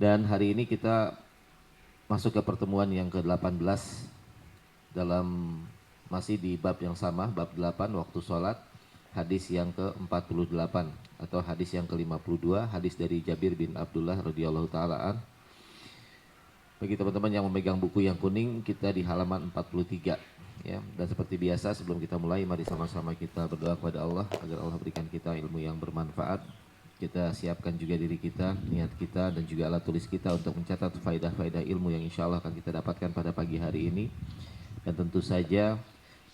Dan hari ini kita masuk ke pertemuan yang ke-18 dalam masih di bab yang sama, bab 8 waktu sholat, hadis yang ke-48 atau hadis yang ke-52, hadis dari Jabir bin Abdullah radhiyallahu taala an. Bagi teman-teman yang memegang buku yang kuning, kita di halaman 43 ya. Dan seperti biasa sebelum kita mulai, mari sama-sama kita berdoa kepada Allah agar Allah berikan kita ilmu yang bermanfaat. Kita siapkan juga diri kita, niat kita dan juga alat tulis kita untuk mencatat faedah-faedah ilmu yang insya Allah akan kita dapatkan pada pagi hari ini. Dan tentu saja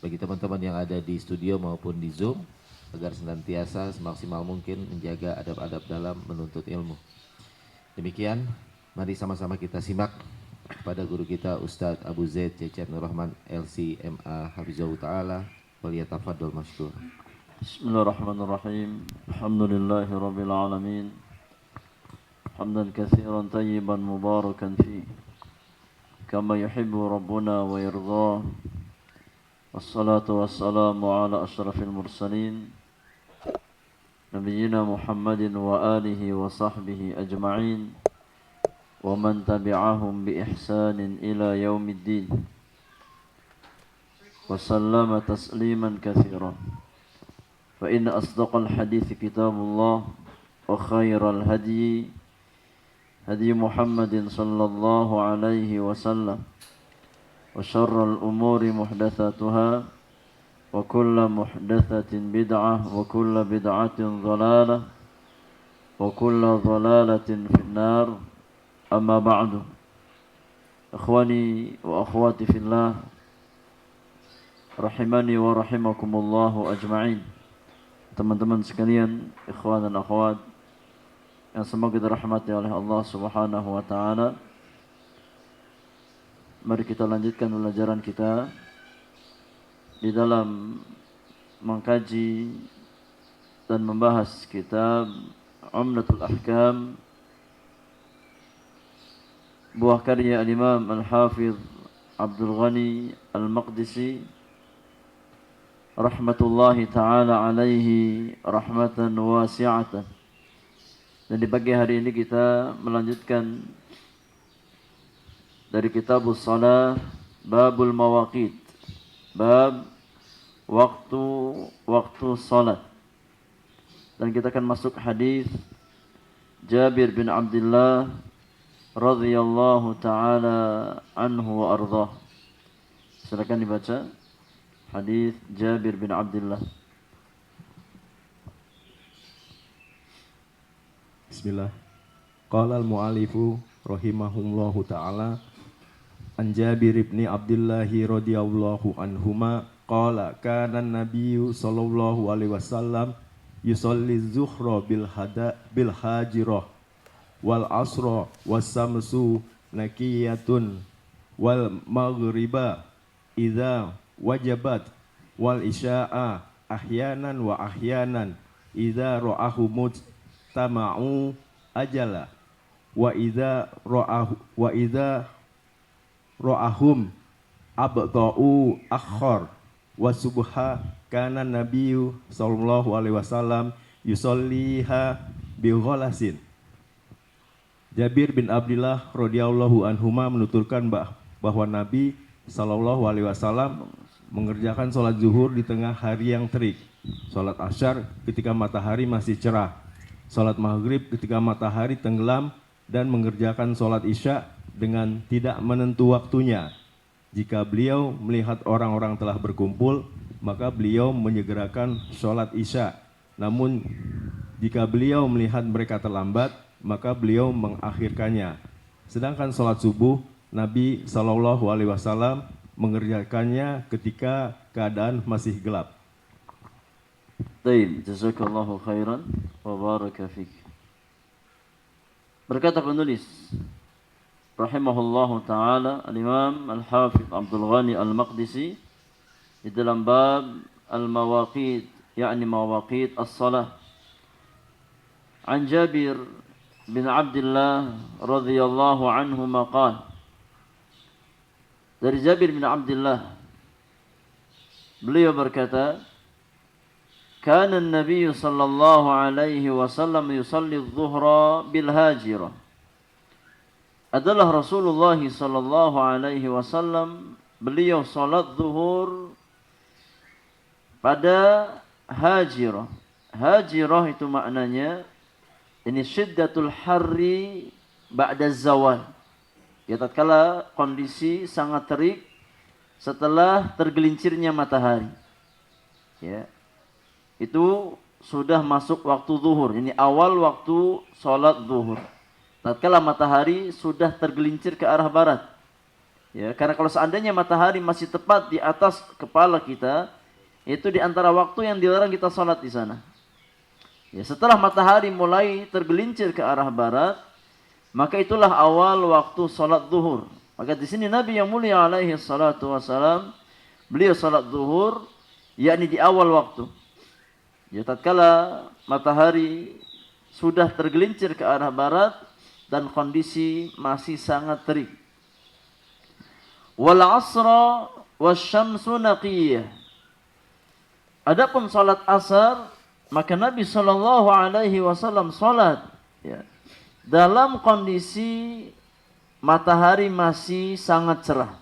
bagi teman-teman yang ada di studio maupun di Zoom, agar senantiasa semaksimal mungkin menjaga adab-adab dalam menuntut ilmu. Demikian, mari sama-sama kita simak pada guru kita Ustadz Abu Zaid Cecep Nur Rahman LC.MA Hafizahullah Ta'ala. Waliyatafadol masykur. Bismillahirrahmanirrahim. Alhamdulillahi Rabbil Alamin. Hamdan kathiran tayyiban mubarakan fi kama yuhibbu Rabbuna wa yirdah. Wassalatu wassalamu ala ashrafil mursalin Nabiyyina Muhammadin wa alihi wa sahbihi ajma'in wa man tabi'ahum bi ihsanin ila yaumiddin. Wa sallama tasliman kathiran. فإن أصدق الحديث كتاب الله وخير الهدي هدي محمد صلى الله عليه وسلم وشر الأمور محدثاتها وكل محدثة بدعة وكل بدعة ضلالة وكل ضلالة في النار أما بعد إخواني وأخواتي في الله رحمني ورحمكم الله أجمعين. Teman-teman sekalian, ikhwan dan akhwat yang semoga dirahmati oleh Allah Subhanahu wa taala. Mari kita lanjutkan pelajaran kita di dalam mengkaji dan membahas kitab Umdatul Ahkam, buah karya Al-Imam Al-Hafidh Abdul Ghani Al-Maqdisi rahmatullahi ta'ala alaihi rahmatan wasi'atan. Dan di pagi hari ini kita melanjutkan dari kitabus shalah, babul mawaqit, bab waktu salat. Dan kita akan masuk hadis Jabir bin Abdullah radhiyallahu ta'ala anhu wa ardhah. Silakan dibaca hadis Jabir bin Abdullah. Bismillah. Qala al-mu'alifu rahimahullahu ta'ala an Jabir bin Abdullah radhiyallahu anhuma qala kana an-nabiyyu sallallahu alaihi wasallam yusalli zuhra bil hajirah wal asra was samsu nakiyatun wal maghriba idza wajabat wal isya'a ahyanan wa ahyanan idza ra'ahu mujtama'u ajala wa idza ra'ahum abta'u akhar wa subha kana nabiyyu sallallahu alaihi wasallam yusalliha bi ghalasin. Jabir bin Abdullah radhiyallahu anhuma menuturkan bahwa Nabi sallallahu alaihi wasallam mengerjakan sholat zuhur di tengah hari yang terik, sholat asyar ketika matahari masih cerah, sholat maghrib ketika matahari tenggelam, dan mengerjakan sholat isya dengan tidak menentu waktunya. Jika beliau melihat orang-orang telah berkumpul, maka beliau menyegerakan sholat isya. Namun jika beliau melihat mereka terlambat, maka beliau mengakhirkannya. Sedangkan sholat subuh, Nabi sallallahu alaihi wasallam mengerjakannya ketika keadaan masih gelap. Baik, jazakallahu khairan wa baraka fik. Berkata penulis rahimahullahu taala Al-Imam Al-Hafidh Abdul Ghani Al-Maqdisi di dalam bab al-mawaqit, yakni mawaqit as-salah. An Jabir bin Abdullah radhiyallahu anhu maqala, dari Jabir bin Abdullah beliau berkata, kana an-nabiy sallallahu alaihi wasallam yusalli adh-dhuhra bil hajirah adalah Rasulullah sallallahu alaihi wasallam. Beliau salat zuhur pada Hajirah. Hajirah itu maknanya ini syiddatul harri ba'da zawal. Ya, tatkala kondisi sangat terik setelah tergelincirnya matahari. Ya. Itu sudah masuk waktu zuhur. Ini awal waktu salat zuhur. Tatkala matahari sudah tergelincir ke arah barat. Ya, karena kalau seandainya matahari masih tepat di atas kepala kita, itu di antara waktu yang dilarang kita salat di sana. Ya, setelah matahari mulai tergelincir ke arah barat, maka itulah awal waktu salat zuhur. Maka di sini Nabi yang mulia alaihi salatu wasalam, beliau salat zuhur yakni di awal waktu. Ya, tatkala matahari sudah tergelincir ke arah barat dan kondisi masih sangat terik. Wal asra wasyamsu naqiyah. Adapun salat asar, maka Nabi sallallahu alaihi wasallam salat ya, dalam kondisi matahari masih sangat cerah.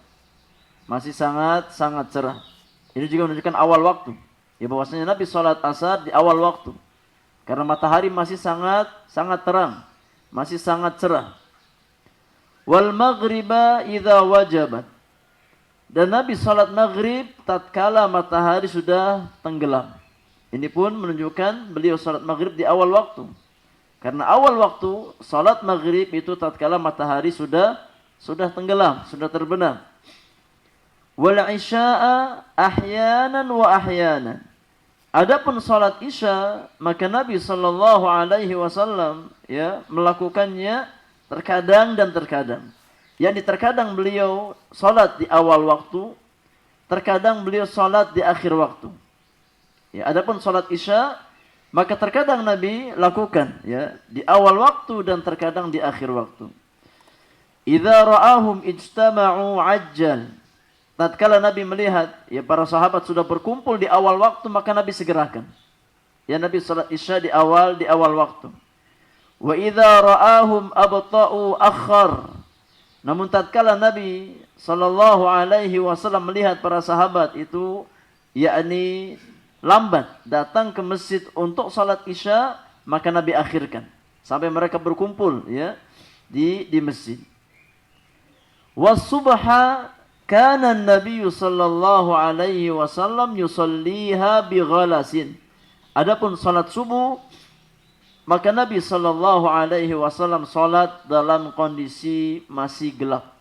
Masih sangat cerah. Ini juga menunjukkan awal waktu. Ya, bahwasanya Nabi salat asar di awal waktu. Karena matahari masih sangat terang, masih sangat cerah. Wal maghriba idza wajabat. Dan Nabi salat maghrib tatkala matahari sudah tenggelam. Ini pun menunjukkan beliau salat maghrib di awal waktu. Karena awal waktu salat maghrib itu tatkala matahari sudah tenggelam, sudah terbenam. Wal isya'a ahyanan wa ahyanan. Adapun salat isya, maka Nabi sallallahu alaihi wasallam ya melakukannya terkadang dan terkadang. Yani terkadang beliau salat di awal waktu, terkadang beliau salat di akhir waktu. Ya, adapun salat isya, maka terkadang Nabi lakukan ya di awal waktu dan terkadang di akhir waktu. Idza ra'ahum ijtama'u ajjal. Tatkala Nabi melihat ya para sahabat sudah berkumpul di awal waktu, maka Nabi segerakan. Ya, Nabi salat isya di awal waktu. Wa idza ra'ahum abta'u akhar. Namun tatkala Nabi sallallahu alaihi wasallam melihat para sahabat itu yakni lambat datang ke masjid untuk salat isya, maka Nabi akhirkan sampai mereka berkumpul ya di masjid. Was-subha kana an-nabiy sallallahu alaihi wasallam yusalliha bighalasin. Adapun salat subuh, maka Nabi sallallahu alaihi wasallam salat dalam kondisi masih gelap.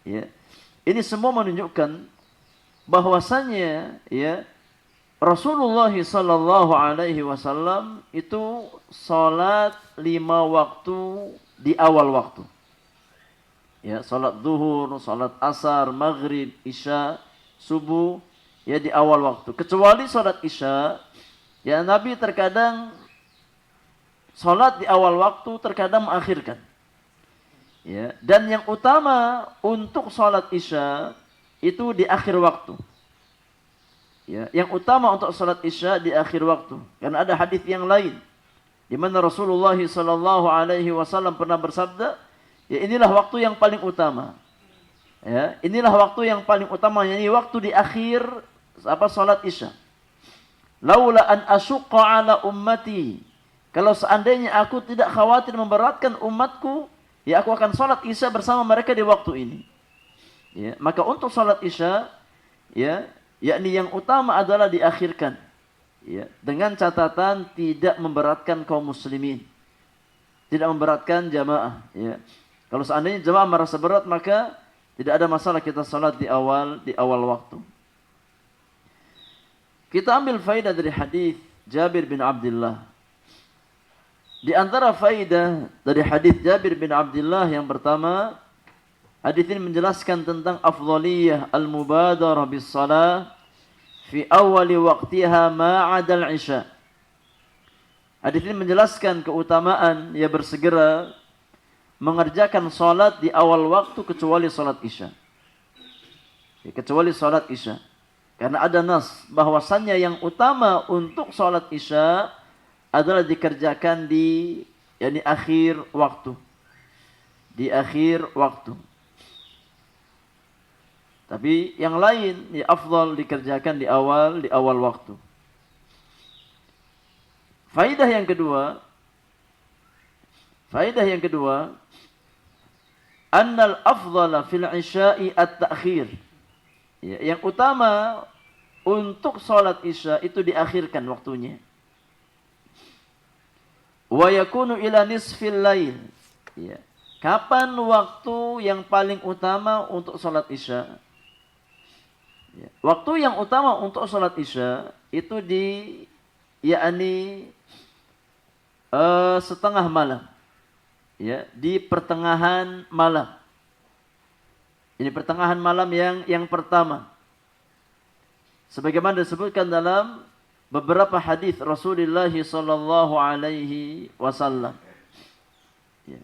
Ya. Ini semua menunjukkan bahwasanya ya Rasulullah sallallahu alaihi wasallam itu salat 5 waktu di awal waktu. Ya, salat zuhur, salat asar, maghrib, isya, subuh ya di awal waktu. Kecuali salat isya, ya Nabi terkadang salat di awal waktu, terkadang mengakhirkan. Ya, dan yang utama untuk salat isya itu di akhir waktu. Ya, yang utama untuk salat isya di akhir waktu. Karena ada hadis yang lain di mana Rasulullah sallallahu alaihi wasallam pernah bersabda, ya inilah waktu yang paling utama. Ya, inilah waktu yang paling utama, yakni waktu di akhir salat isya. Laula an asyqa ala ummati. Kalau seandainya aku tidak khawatir memberatkan umatku, ya aku akan salat isya bersama mereka di waktu ini. Ya, maka untuk salat isya, ya, yakni yang utama adalah diakhirkan. Ya, dengan catatan tidak memberatkan kaum muslimin. Tidak memberatkan jamaah, ya. Kalau seandainya jamaah merasa berat, maka tidak ada masalah kita salat di awal waktu. Kita ambil faidah dari hadis Jabir bin Abdullah. Di antara faidah dari hadis Jabir bin Abdullah yang pertama, hadis ini menjelaskan tentang afdhaliyah al-mubadarah bis salah fi awali waqtiha ma'adal isya. Hadis ini menjelaskan keutamaan ya bersegera mengerjakan salat di awal waktu kecuali salat isya. Ya, kecuali salat isya. Karena ada nas bahwasannya yang utama untuk salat isya adalah dikerjakan di akhir waktu. di akhir waktu. Tapi yang lain ya afdal dikerjakan di awal waktu. Faidah yang kedua, annal afdala fil isya'i at-ta'khir. Ya, yang utama untuk salat isya itu diakhirkan waktunya. Wa yakunu ila nisfil lail. Ya. Kapan waktu yang paling utama untuk salat isya? Ya. Waktu yang utama untuk salat isya itu yakni setengah malam. Ya, di pertengahan malam. Ini pertengahan malam yang pertama. Sebagaimana disebutkan dalam beberapa hadis Rasulullah sallallahu alaihi wasallam. Ya.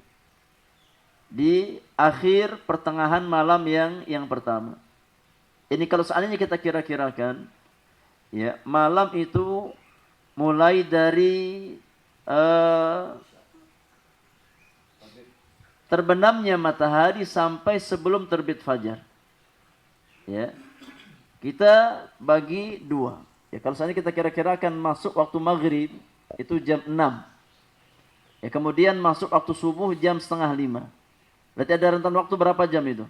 Di akhir pertengahan malam yang pertama. Ini kalau seandainya kita kira-kirakan, ya, malam itu mulai dari terbenamnya matahari sampai sebelum terbit fajar. Ya. Kita bagi dua. Ya, kalau seandainya kita kira-kirakan masuk waktu maghrib itu jam 6. Ya, kemudian masuk waktu subuh jam setengah 5. Berarti ada rentan waktu berapa jam itu?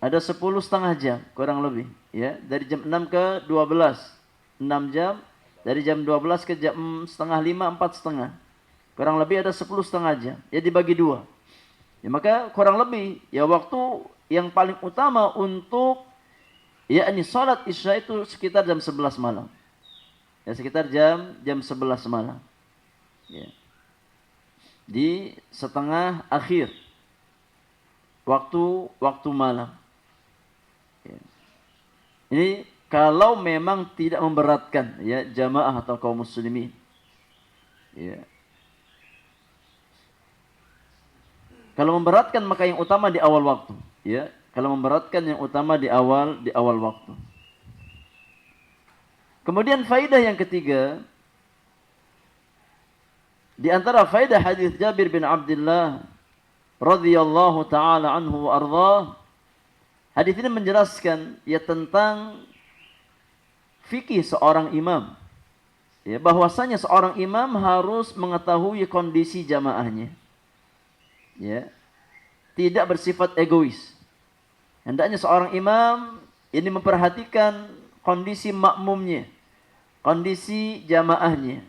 Ada 10,5 jam kurang lebih. Ya, dari jam 6 ke 12. 6 jam. Dari jam 12 ke jam setengah 5, 4,5. Kurang lebih ada 10,5 jam. Ya dibagi dua. Ya, maka kurang lebih ya waktu yang paling utama untuk yakni salat isya itu sekitar jam 11 malam. Ya, sekitar jam 11 malam. Ya. Di setengah akhir waktu malam. Ya. Ini kalau memang tidak memberatkan ya jamaah atau kaum muslimin. Ya. Kalau memberatkan maka yang utama di awal waktu, ya. Kalau memberatkan yang utama di awal waktu. Kemudian faidah yang ketiga, di antara faidah hadis Jabir bin Abdullah radhiyallahu taala anhu wa ardhah, hadis ini menjelaskan ya tentang fikih seorang imam. Ya, bahwasanya seorang imam harus mengetahui kondisi jamaahnya. Ya. Tidak bersifat egois. Hendaknya seorang imam ini memperhatikan kondisi makmumnya, kondisi jamaahnya.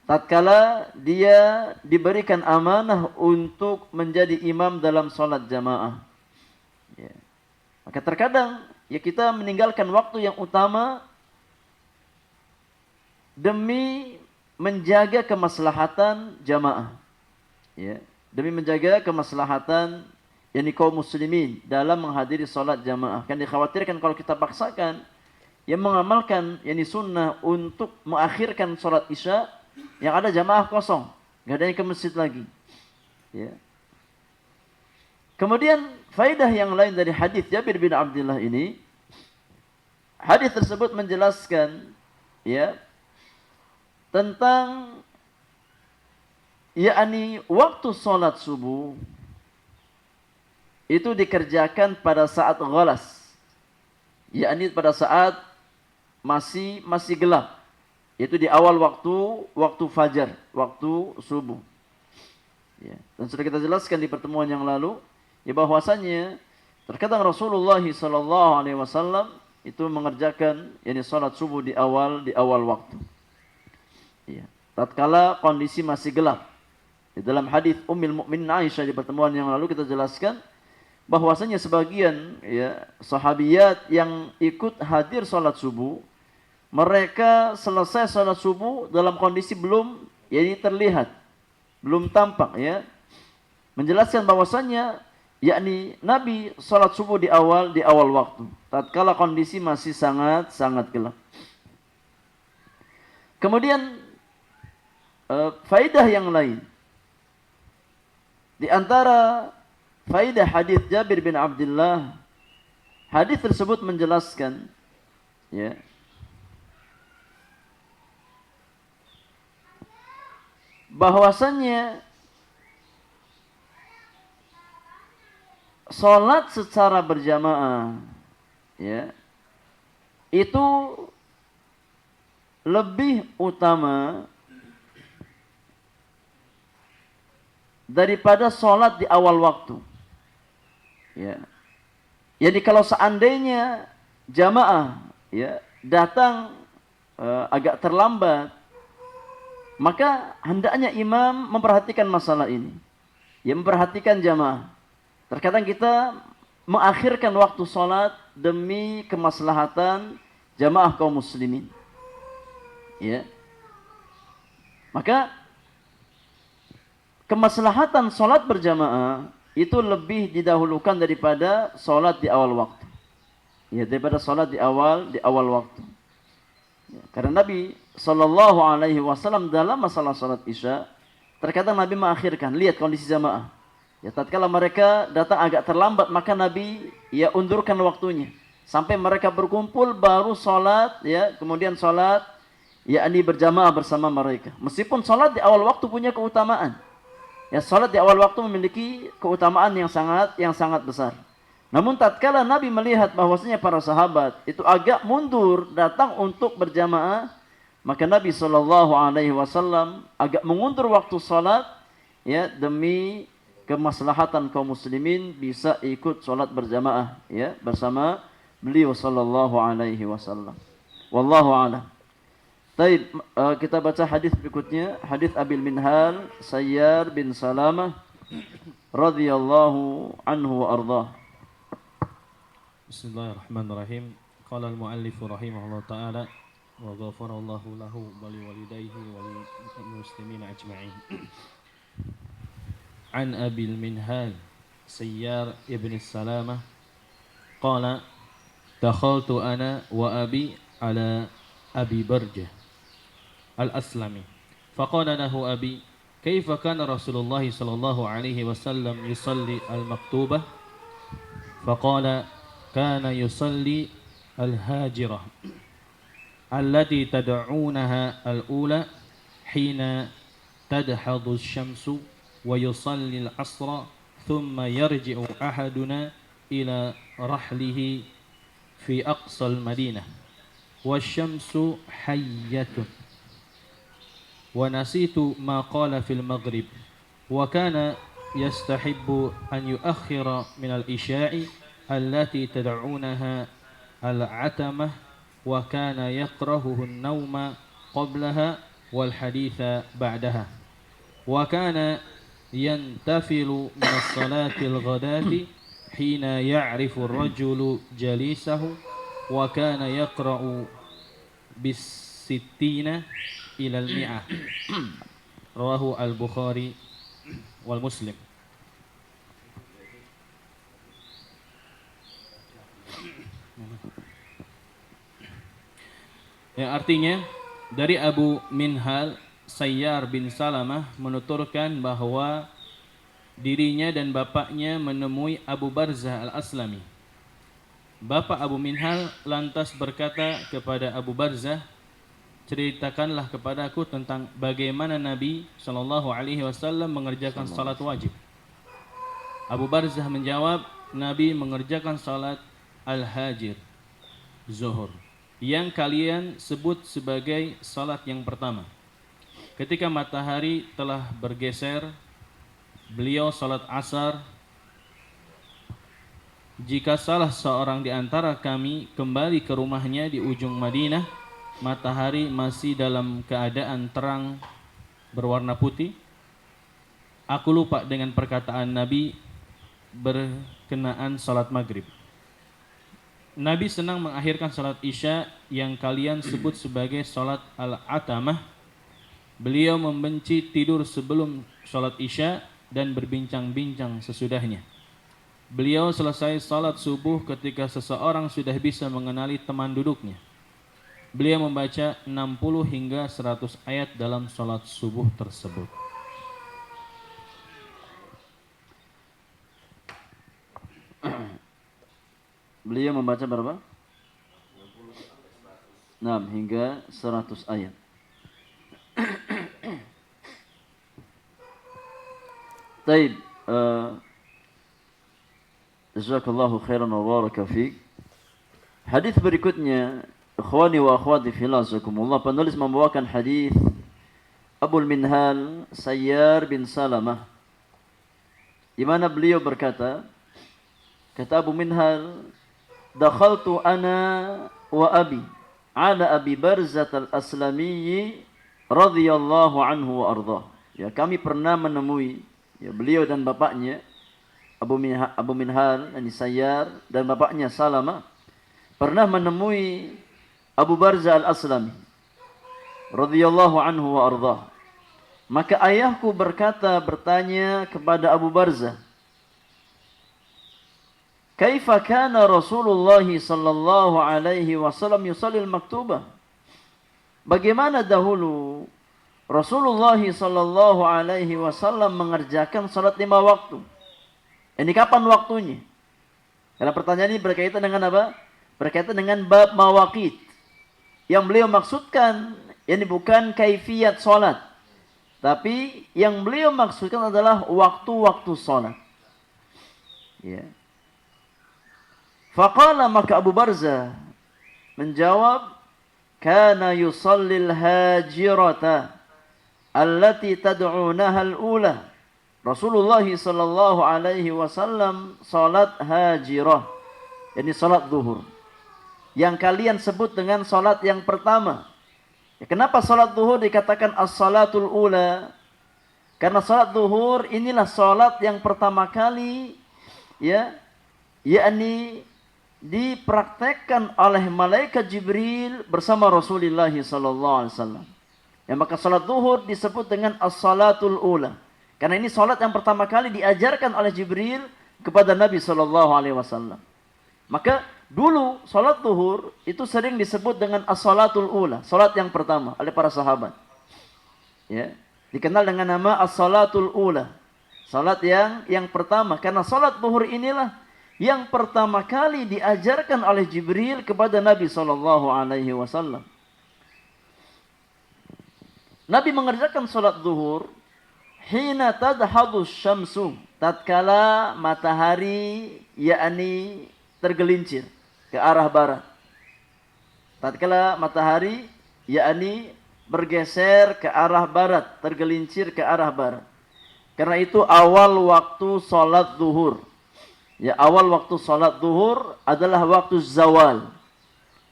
Tatkala dia diberikan amanah untuk menjadi imam dalam sholat jamaah. Ya. Maka terkadang ya kita meninggalkan waktu yang utama demi menjaga kemaslahatan jamaah. Ya, demi menjaga kemaslahatan yakni kaum muslimin dalam menghadiri salat jamaah. Kan dikhawatirkan kalau kita paksakan yang mengamalkan yakni sunnah untuk mengakhirkan salat isya, yang ada jamaah kosong, enggak ada yang ke masjid lagi. Ya. Kemudian faidah yang lain dari hadis Jabir bin Abdullah ini, hadis tersebut menjelaskan ya tentang yakni waktu salat subuh itu dikerjakan pada saat ghalas, yakni pada saat masih gelap, yaitu di awal waktu fajar, waktu subuh. Ya. Dan sudah kita jelaskan di pertemuan yang lalu, ya bahwasanya terkadang Rasulullah SAW itu mengerjakan yakni salat subuh di awal waktu. Ya. Tatkala kondisi masih gelap. Di dalam hadis Ummul Mukminin Aisyah di pertemuan yang lalu kita jelaskan bahwasanya sebagian ya sahabiyat yang ikut hadir salat subuh, mereka selesai salat subuh dalam kondisi belum yakni terlihat, belum tampak ya. Menjelaskan bahwasanya yakni Nabi salat subuh di awal waktu, tatkala kondisi masih sangat gelap. Kemudian faidah yang lain, di antara faidah hadis Jabir bin Abdullah, hadis tersebut menjelaskan ya bahwasannya salat secara berjamaah ya itu lebih utama daripada salat di awal waktu. Ya. Jadi kalau seandainya jamaah ya datang agak terlambat, maka hendaknya imam memperhatikan masalah ini. Ya, memperhatikan jamaah. Terkadang kita mengakhirkan waktu salat demi kemaslahatan jamaah kaum muslimin. Ya. Maka kemaslahatan salat berjamaah itu lebih didahulukan daripada salat di awal waktu. Ya, daripada salat di awal waktu. Ya, karena Nabi sallallahu alaihi wasallam dalam masalah salat Isya, terkadang Nabi mengakhirkan. Lihat kondisi jamaah. Ya, tatkala mereka datang agak terlambat, maka Nabi ya undurkan waktunya sampai mereka berkumpul baru salat ya, kemudian salat yakni berjamaah bersama mereka. Meskipun salat di awal waktu punya keutamaan. Ya, salat di awal waktu memiliki keutamaan yang sangat besar. Namun tatkala Nabi melihat bahwasanya para sahabat itu agak mundur datang untuk berjamaah, maka Nabi sallallahu alaihi wasallam agak mengundur waktu salat ya demi kemaslahatan kaum muslimin bisa ikut salat berjamaah ya bersama beliau sallallahu alaihi wasallam. Wallahu a'lam. Baik, kita baca hadis berikutnya, hadis Abil Minhal Sayyar bin Salamah radhiyallahu anhu wa ardhah. Bismillahirrahmanirrahim. Qala al-muallif rahimahullah ta'ala wa ghafarallahu lahu wa liwalidayhi wa lil muslimina ajma'in. An Abil Minhal Sayyar ibn Salamah qala dakhaltu ana wa abi ala Abi Barjah al-Aslami faqala lahu abi kaifa kana Rasulullah sallallahu alaihi wasallam yusalli al-maktubah faqala kana yusalli al-hajirah allati tad'unaha al-ula hina tadhadu asy-syamsu wa yusalli al-'asra thumma yarji'u ahaduna ila rahlihi fi aqsal madinah wasyamsu hayyatun wa nasitu ma qala fil maghrib wa kana yastahibbu an yuakhkhira min al-isya'i allati tad'unaha al-'atamah wa kana yakrahuhu an-nawma qablaha wal haditha ba'daha wa kana yantafilu min as-salati al-ghadati hina ya'rifu ar-rajulu jalisahu wa kana yaqra'u bis-sittina ila al-mi'ah. Rawahu al-Bukhari wal Muslim. Yang artinya dari Abu Minhal Sayyar bin Salamah menuturkan bahwa dirinya dan bapaknya menemui Abu Barzah al-Aslami. Bapak Abu Minhal lantas berkata kepada Abu Barzah, ceritakanlah kepadaku tentang bagaimana Nabi sallallahu alaihi wasallam mengerjakan salat wajib. Abu Barzah menjawab, Nabi mengerjakan salat al-hajir, zuhur, yang kalian sebut sebagai salat yang pertama. Ketika matahari telah bergeser, beliau salat asar. Jika salah seorang di antara kami kembali ke rumahnya di ujung Madinah, matahari masih dalam keadaan terang berwarna putih. Aku lupa dengan perkataan Nabi berkenaan salat maghrib. Nabi senang mengakhirkan salat isya yang kalian sebut sebagai salat al-atamah. Beliau membenci tidur sebelum salat isya dan berbincang-bincang sesudahnya. Beliau selesai salat subuh ketika seseorang sudah bisa mengenali teman duduknya. Beliau membaca 60 hingga 100 ayat dalam salat subuh tersebut. Beliau membaca berapa? 6 hingga 100 ayat. Taib. Jazakallahu khairan wa baraka fiik. Hadis berikutnya, ikhwani wa akhwati fillah, jazakumullah, penulis membawakan hadis Abul Minhal Sayyar bin Salamah, di mana beliau berkata, kata Abu Minhal, dakhaltu ana wa abi ala Abi Barzah al-Aslami radhiyallahu anhu wa ardhah. Ya, kami pernah menemui, ya, beliau dan bapaknya Abu Minhal yani Sayyar dan bapaknya Salamah pernah menemui Abu Barzah al-Aslami radhiyallahu anhu wa ardhah. Maka ayahku bertanya kepada Abu Barzah, kaifa kana Rasulullah sallallahu alaihi wasallam yusallil maktubah? Bagaimana dahulu Rasulullah sallallahu alaihi wasallam mengerjakan salat 5 waktu? Ini kapan waktunya? Karena pertanyaan ini berkaitan dengan apa? Berkaitan dengan bab mawaqit. Yang beliau maksudkan ini bukan kaifiyat salat, tapi yang beliau maksudkan adalah waktu-waktu salat. Ya. Faqala, maka Abu Barzah menjawab, kana yusallil hajirata allati tad'unaha al-ula. Rasulullah sallallahu alaihi wasallam salat hajirah, yakni salat zuhur, yang kalian sebut dengan salat yang pertama. Ya, kenapa salat zuhur dikatakan as-salatul ula? Karena salat zuhur inilah salat yang pertama kali, ya, yakni dipraktekkan oleh malaikat Jibril bersama Rasulullah sallallahu alaihi wasallam. Ya, maka salat zuhur disebut dengan as-salatul ula. Karena ini salat yang pertama kali diajarkan oleh Jibril kepada Nabi sallallahu alaihi wasallam. Maka dulu salat zuhur itu sering disebut dengan as-salatul ula, salat yang pertama oleh para sahabat. Ya, dikenal dengan nama as-salatul ula, salat yang pertama, karena salat zuhur inilah yang pertama kali diajarkan oleh Jibril kepada Nabi sallallahu alaihi wasallam. Nabi mengerjakan salat zuhur hina tadhadu syamsu, tatkala matahari yakni tergelincir ke arah barat. Tatkala matahari yakni bergeser ke arah barat, tergelincir ke arah barat. Karena itu awal waktu salat zuhur. Ya, awal waktu salat zuhur adalah waktu zawal.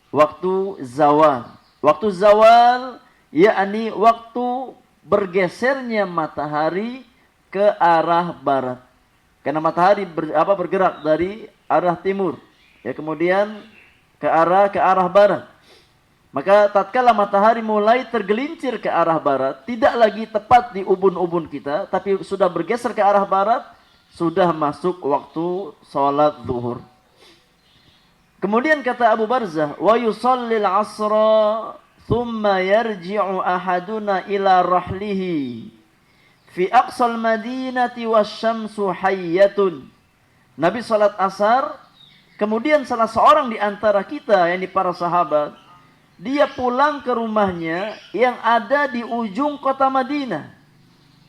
Waktu zawal. Waktu zawal yakni waktu bergesernya matahari ke arah barat. Karena matahari bergerak dari arah timur, ya, kemudian ke arah barat. Maka tatkala matahari mulai tergelincir ke arah barat, tidak lagi tepat di ubun-ubun kita, tapi sudah bergeser ke arah barat, sudah masuk waktu salat zuhur. Kemudian kata Abu Barzah, wa yusallil asra thumma yarji'u ahaduna ila rahlihi fi aqsal madinati wasyamsu hayyatun. Nabi salat asar, kemudian salah seorang di antara kita, yakni para sahabat, dia pulang ke rumahnya yang ada di ujung kota Madinah.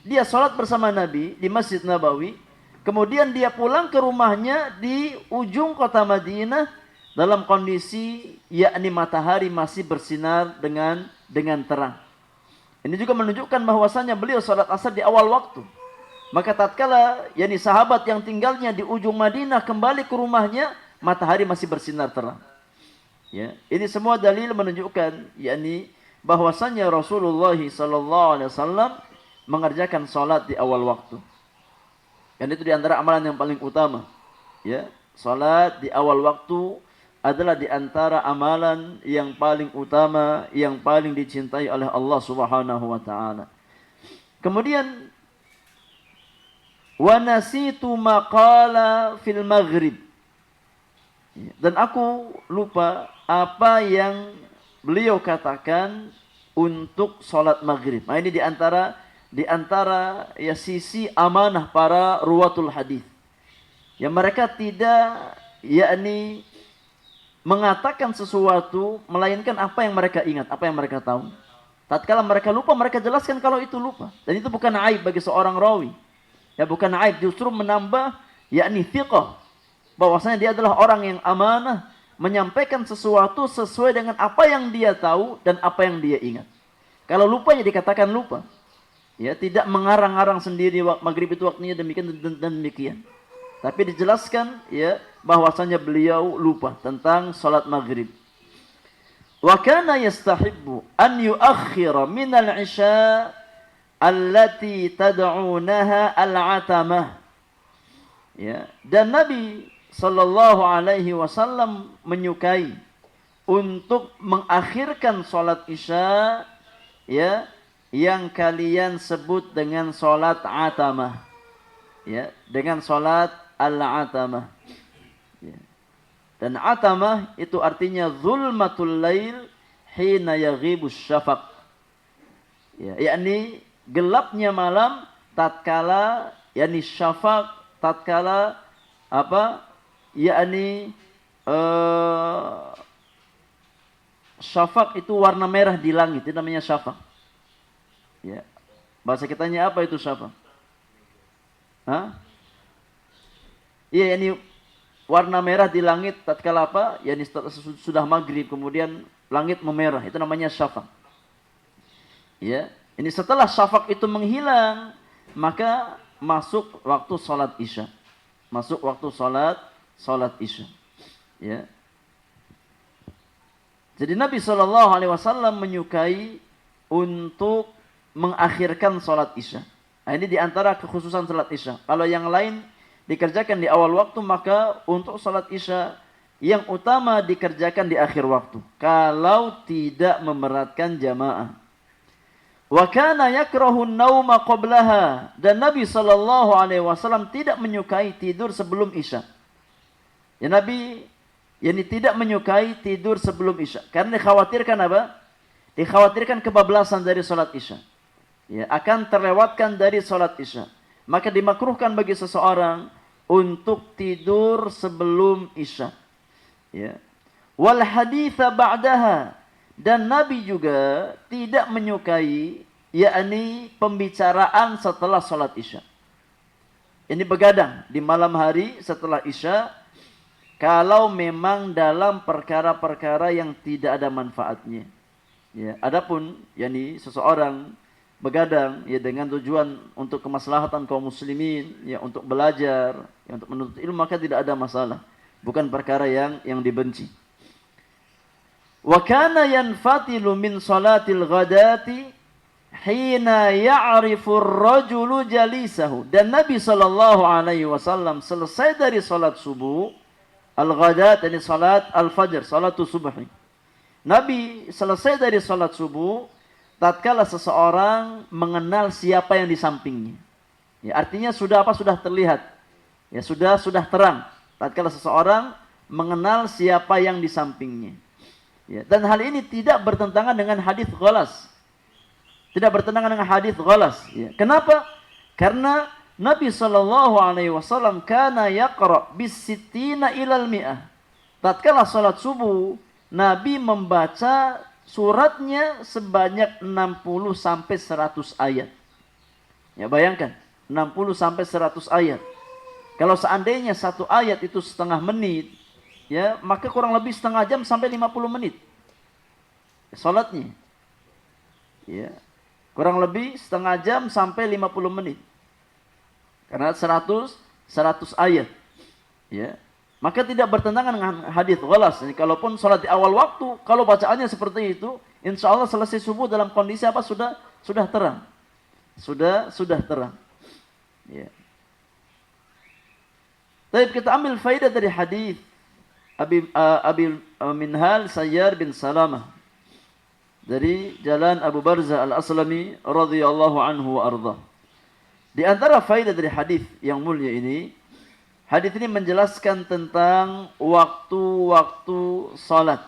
Dia salat bersama Nabi di Masjid Nabawi, kemudian dia pulang ke rumahnya di ujung kota Madinah dalam kondisi yakni matahari masih bersinar dengan terang. Ini juga menunjukkan bahwasanya beliau salat asar di awal waktu. Maka tatkala yakni sahabat yang tinggalnya di ujung Madinah kembali ke rumahnya, matahari masih bersinar terang. Ya, ini semua dalil menunjukkan yakni bahwasanya Rasulullah sallallahu alaihi wasallam mengerjakan salat di awal waktu. Dan itu di antara amalan yang paling utama. Ya, salat di awal waktu adalah di antara amalan yang paling utama, yang paling dicintai oleh Allah Subhanahu wa taala. Kemudian wa nasitu maqala fil maghrib. Dan aku lupa apa yang beliau katakan untuk salat maghrib. Nah, ini di antara ya sisi amanah para ruwatul hadis. Yang mereka tidak yakni mengatakan sesuatu melainkan apa yang mereka ingat, apa yang mereka tahu. Tatkala mereka lupa, mereka jelaskan kalau itu lupa. Dan itu bukan aib bagi seorang rawi. Ya bukan aib, justru menambah yakni thiqah. Bahwasanya dia adalah orang yang amanah, menyampaikan sesuatu sesuai dengan apa yang dia tahu dan apa yang dia ingat. Kalau lupa ya dikatakan lupa. Ya, tidak mengarang-arang sendiri maghrib itu waktunya demikian dan demikian. Tapi dijelaskan ya bahwasanya beliau lupa tentang salat maghrib. Wa kana yastahibbu an yuakhkhira min al-isya allati tad'unaha al-atamah. Ya, dan Nabi sallallahu alaihi wasallam menyukai untuk mengakhirkan salat Isya ya yang kalian sebut dengan salat atamah. Ya, dengan salat al-atamah. Ya. Dan atamah itu artinya zulmatul lail hina yaghibus syafaq. Ya, yakni gelapnya malam tatkala yakni syafaq tatkala apa? Yakni syafaq itu warna merah di langit, itu namanya syafaq. Ya. Bahasa kitanya apa itu syafaq? Hah? Iya, yakni warna merah di langit tatkala apa? Yakni sudah maghrib kemudian langit memerah, itu namanya syafaq. Ya, ini setelah syafaq itu menghilang, maka masuk waktu salat Isya. Masuk waktu salat Isya. Ya. Jadi Nabi SAW menyukai untuk mengakhirkan salat Isya. Nah, ini diantara kekhususan salat Isya. Kalau yang lain dikerjakan di awal waktu, maka untuk salat Isya yang utama dikerjakan di akhir waktu. Kalau tidak memberatkan jamaah. Wa kana yakrahu an-nauma qablaha, dan Nabi SAW tidak menyukai tidur sebelum Isya. Ya, Nabi tidak menyukai tidur sebelum Isya karena dikhawatirkan apa? Dikhawatirkan kebablasan dari salat Isya. Ya, akan terlewatkan dari salat Isya. Maka dimakruhkan bagi seseorang untuk tidur sebelum Isya. Ya. Wal haditha ba'daha, dan Nabi juga tidak menyukai yakni pembicaraan setelah salat Isya. Ini begadang di malam hari setelah Isya kalau memang dalam perkara-perkara yang tidak ada manfaatnya. Ya, adapun yakni seseorang begadang ya dengan tujuan untuk kemaslahatan kaum muslimin, ya untuk belajar, ya untuk menuntut ilmu, maka tidak ada masalah. Bukan perkara yang dibenci. Wa kana yanfatilu min salatil ghadati hina ya'rifu ar-rajulu jalisahu, dan Nabi SAW selesai dari salat subuh al-ghadat, ini salat al-fajr, salatul subhi. Nabi selesai dari salat subuh tatkala seseorang mengenal siapa yang di sampingnya. Ya, artinya sudah terlihat. Ya, sudah terang tatkala seseorang mengenal siapa yang di sampingnya. Ya, dan hal ini tidak bertentangan dengan hadis ghalas. Tidak bertentangan dengan hadis ghalas. Ya. Kenapa? Karena Nabi SAW kana yaqra bis-sittina ilal mi'ah. Tatkala salat subuh, Nabi membaca suratnya sebanyak 60 sampai 100 ayat. Ya, bayangkan, 60 sampai 100 ayat. Kalau seandainya satu ayat itu setengah menit, ya, maka kurang lebih setengah jam sampai 50 menit. Salatnya. Ya. Kurang lebih setengah jam sampai 50 menit. Karena 100 ayat. Ya. Maka tidak bertentangan dengan hadis ghalas. Jadi, kalaupun salat di awal waktu, kalau bacaannya seperti itu, insya Allah selesai subuh dalam kondisi apa? Sudah terang. Sudah terang. Ya. Tapi kita ambil faedah dari hadis Abi Minhal Sayyar bin Salamah dari jalan Abu Barzah Al-Aslami radhiyallahu anhu wa arda. Di antara faedah dari hadis yang mulia ini, hadis ini menjelaskan tentang waktu-waktu salat.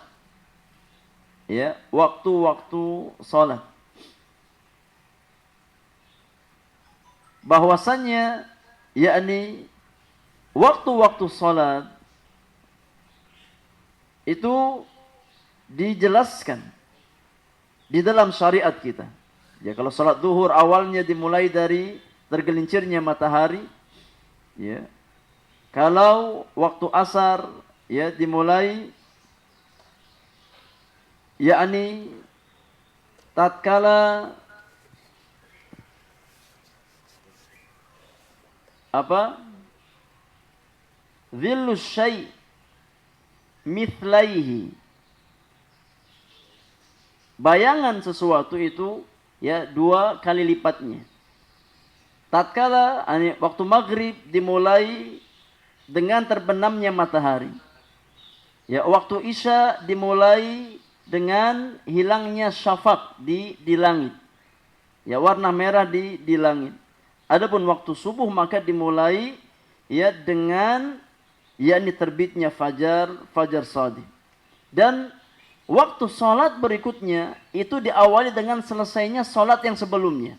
Ya, waktu-waktu salat. Bahwasannya yakni waktu-waktu salat itu dijelaskan di dalam syariat kita. Ya, kalau salat zuhur awalnya dimulai dari tergelincirnya matahari, ya. Kalau waktu asar ya dimulai yakni tatkala apa? Dhillu syai' mithlaihi. Bayangan sesuatu itu ya 2 kali lipatnya. Tatkala waktu maghrib dimulai dengan terbenamnya matahari. Ya, waktu isya dimulai dengan hilangnya syafaq di langit. Ya, warna merah di langit. Adapun waktu subuh maka dimulai ya dengan yakni terbitnya fajar shadiq. Dan waktu salat berikutnya itu diawali dengan selesainya salat yang sebelumnya.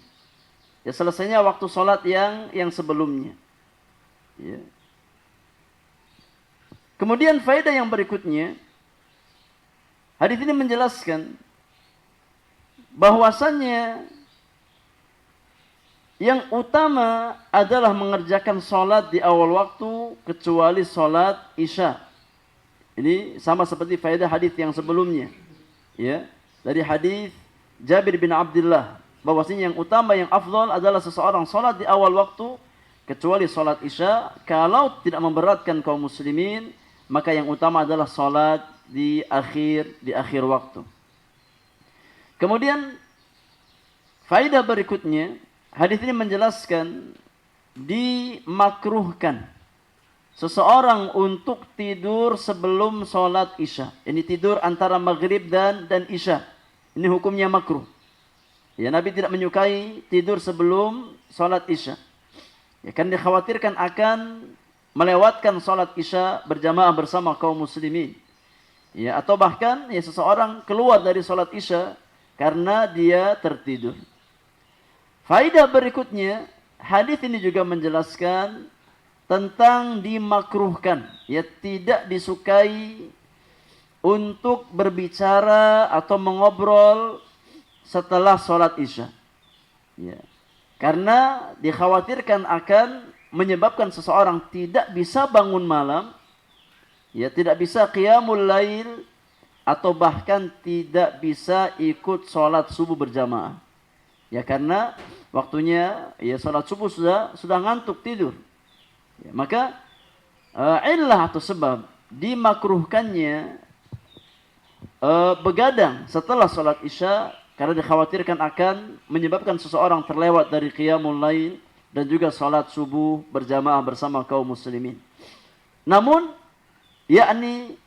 Ya, selesainya waktu salat yang sebelumnya. Ya. Kemudian faedah yang berikutnya, hadis ini menjelaskan bahwasannya yang utama adalah mengerjakan salat di awal waktu kecuali salat isya. Ini sama seperti faedah hadis yang sebelumnya. Ya, dari hadis Jabir bin Abdullah bahwasanya yang utama yang afdal adalah seseorang salat di awal waktu kecuali salat isya. Kalau tidak memberatkan kaum muslimin, maka yang utama adalah salat di akhir waktu. Kemudian faedah berikutnya, hadis ini menjelaskan dimakruhkan seseorang untuk tidur sebelum sholat isya. Ini tidur antara maghrib dan isya. Ini hukumnya makruh. Ya, Nabi tidak menyukai tidur sebelum sholat isya. Ya, kan dikhawatirkan akan melewatkan sholat isya berjamaah bersama kaum muslimin. Ya, atau bahkan ya seseorang keluar dari sholat isya karena dia tertidur. Faedah berikutnya, hadis ini juga menjelaskan tentang dimakruhkan, ya tidak disukai untuk berbicara atau mengobrol setelah sholat isya. Ya. Karena dikhawatirkan akan menyebabkan seseorang tidak bisa bangun malam, ya tidak bisa qiyamul lail, atau bahkan tidak bisa ikut sholat subuh berjamaah. Ya karena waktunya ya sholat subuh sudah ngantuk tidur. Ya, maka illah atau sebab dimakruhkannya begadang setelah sholat isya karena dikhawatirkan akan menyebabkan seseorang terlewat dari qiyamul lail dan juga sholat subuh berjamaah bersama kaum muslimin. Namun yakni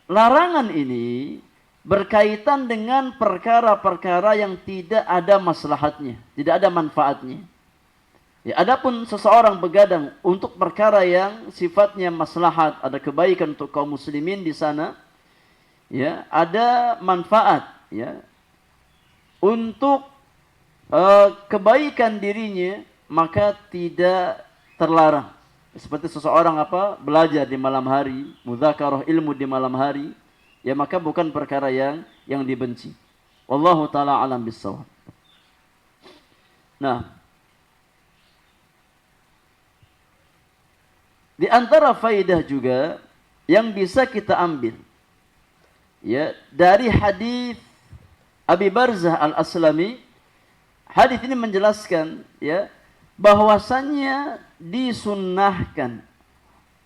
larangan ini berkaitan dengan perkara-perkara yang tidak ada maslahatnya, tidak ada manfaatnya. Ya, adapun seseorang begadang untuk perkara yang sifatnya maslahat, ada kebaikan untuk kaum muslimin di sana, ya, ada manfaat, ya, untuk kebaikan dirinya, maka tidak terlarang. Seperti seseorang belajar di malam hari, mudzakarah ilmu di malam hari, ya maka bukan perkara yang dibenci. Wallahu taala alam bissawab. Nah, di antara faidah juga yang bisa kita ambil ya dari hadis Abi Barzah Al-Aslami, hadis ini menjelaskan ya bahwasannya disunnahkan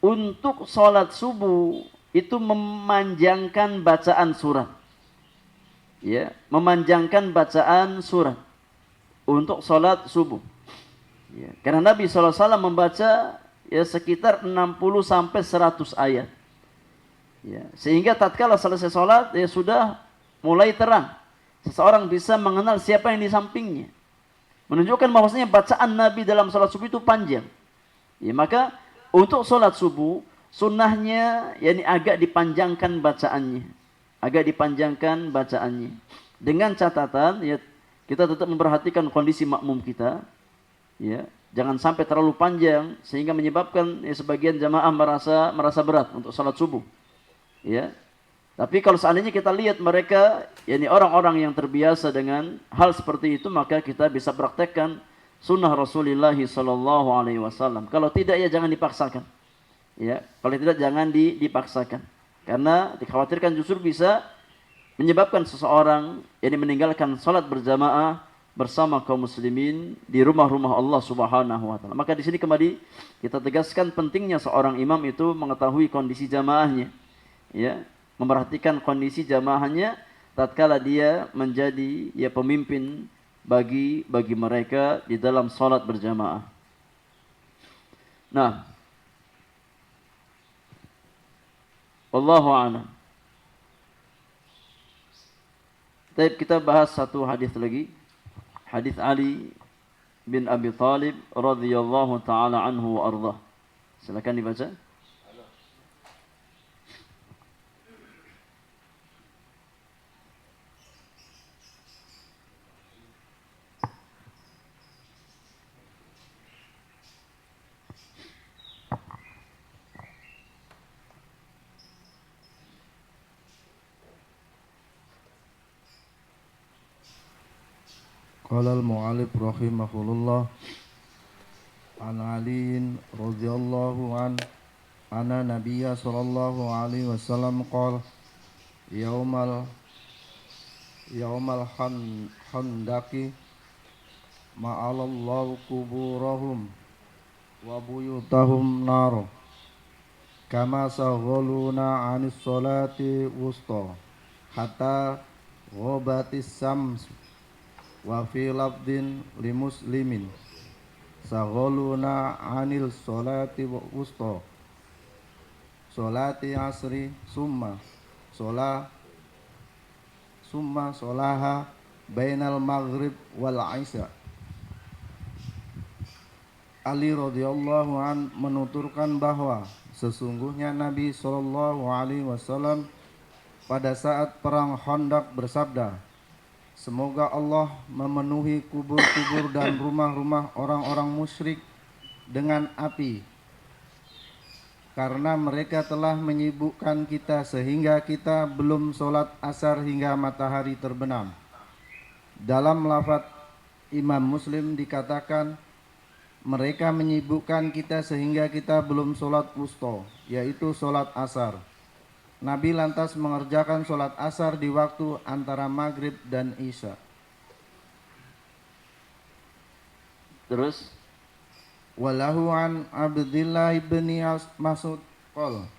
untuk sholat subuh itu memanjangkan bacaan surat. Ya, memanjangkan bacaan surat untuk sholat subuh. Ya, karena Nabi SAW membaca ya sekitar 60 sampai 100 ayat. Ya, sehingga tatkala selesai sholat ya sudah mulai terang. Seseorang bisa mengenal siapa yang di sampingnya. Menunjukkan bahwasanya bacaan Nabi dalam sholat subuh itu panjang. Ya, maka untuk sholat subuh sunnahnya yakni agak dipanjangkan bacaannya. Agak dipanjangkan bacaannya. Dengan catatan ya kita tetap memperhatikan kondisi makmum kita. Ya, jangan sampai terlalu panjang sehingga menyebabkan ya, sebagian jamaah merasa berat untuk salat subuh. Ya. Tapi kalau seandainya kita lihat mereka yakni orang-orang yang terbiasa dengan hal seperti itu, maka kita bisa praktekkan sunnah Rasulullah sallallahu alaihi wasallam. Kalau tidak ya jangan dipaksakan. Ya, kalau tidak jangan dipaksakan. Karena dikhawatirkan justru bisa menyebabkan seseorang yang meninggalkan salat berjamaah bersama kaum muslimin di rumah-rumah Allah Subhanahu wa taala. Maka di sini kembali kita tegaskan pentingnya seorang imam itu mengetahui kondisi jamaahnya. Ya, memperhatikan kondisi jamaahnya tatkala dia menjadi pemimpin bagi mereka di dalam salat berjamaah. Nah, wallahu a'lam. Baik, kita bahas satu hadis lagi. Hadis Ali bin Abi Thalib radhiyallahu taala anhu wa ardhah. Silakan dibaca. Qala al-mu'allif rahimahullah an Ali radhiyallahu an anna nabiyya sallallahu alaihi wasallam qala yaumal handaki ma'alallahu kuburahum wa buyutahum nar kama saghaluna 'anis salati wusta hatta ghabatis sams wa fi lafdin li muslimin saghaluna 'anil salati wusta salati asri summa solaha bainal maghrib wal isya. Ali radhiyallahu an menuturkan bahwa sesungguhnya Nabi sallallahu alaihi wasallam pada saat perang Khandaq bersabda, semoga Allah memenuhi kubur-kubur dan rumah-rumah orang-orang musyrik dengan api, karena mereka telah menyibukkan kita sehingga kita belum sholat asar hingga matahari terbenam. Dalam lafaz Imam Muslim dikatakan, mereka menyibukkan kita sehingga kita belum sholat wusta, yaitu sholat asar. Nabi lantas mengerjakan sholat asar di waktu antara maghrib dan isya. Terus Walahu an Abdillah ibni Mas'ud qol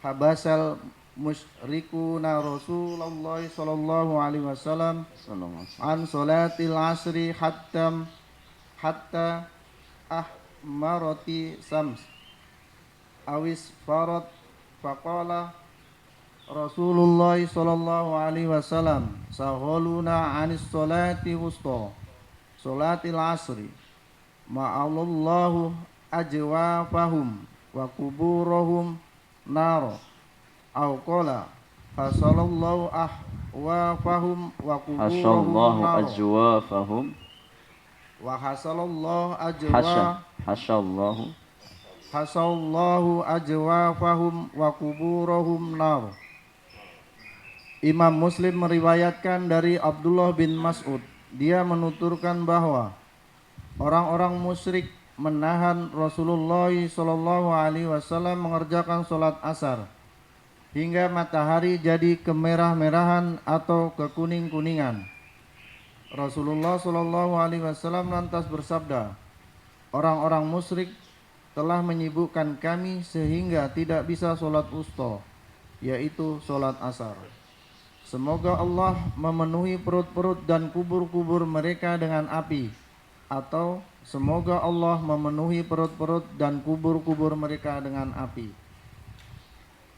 habasal musyrikuna Rasulullah sallallahu alaihi wasallam an salatil asri hatta ahmarati sams awis farat faqala Rasulullah sallallahu alaihi wasallam saghaluna anis salati wusta salatil asri ma'allahu ajwafahum wa kuburahum nar au qala hasallallahu ahwafahum wa kuburahum hasallahu nar ajwafahum wa hasallallahu hasallahu ajwafahum wa kuburahum nar. Imam Muslim meriwayatkan dari Abdullah bin Mas'ud, dia menuturkan bahwa orang-orang musyrik menahan Rasulullah sallallahu alaihi wasallam mengerjakan sholat asar hingga matahari jadi kemerah-merahan atau kekuning-kuningan. Rasulullah sallallahu alaihi wasallam lantas bersabda, orang-orang musyrik telah menyibukkan kami sehingga tidak bisa sholat wusta, yaitu sholat asar. Semoga Allah memenuhi perut-perut dan kubur-kubur mereka dengan api, atau semoga Allah memenuhi perut-perut dan kubur-kubur mereka dengan api.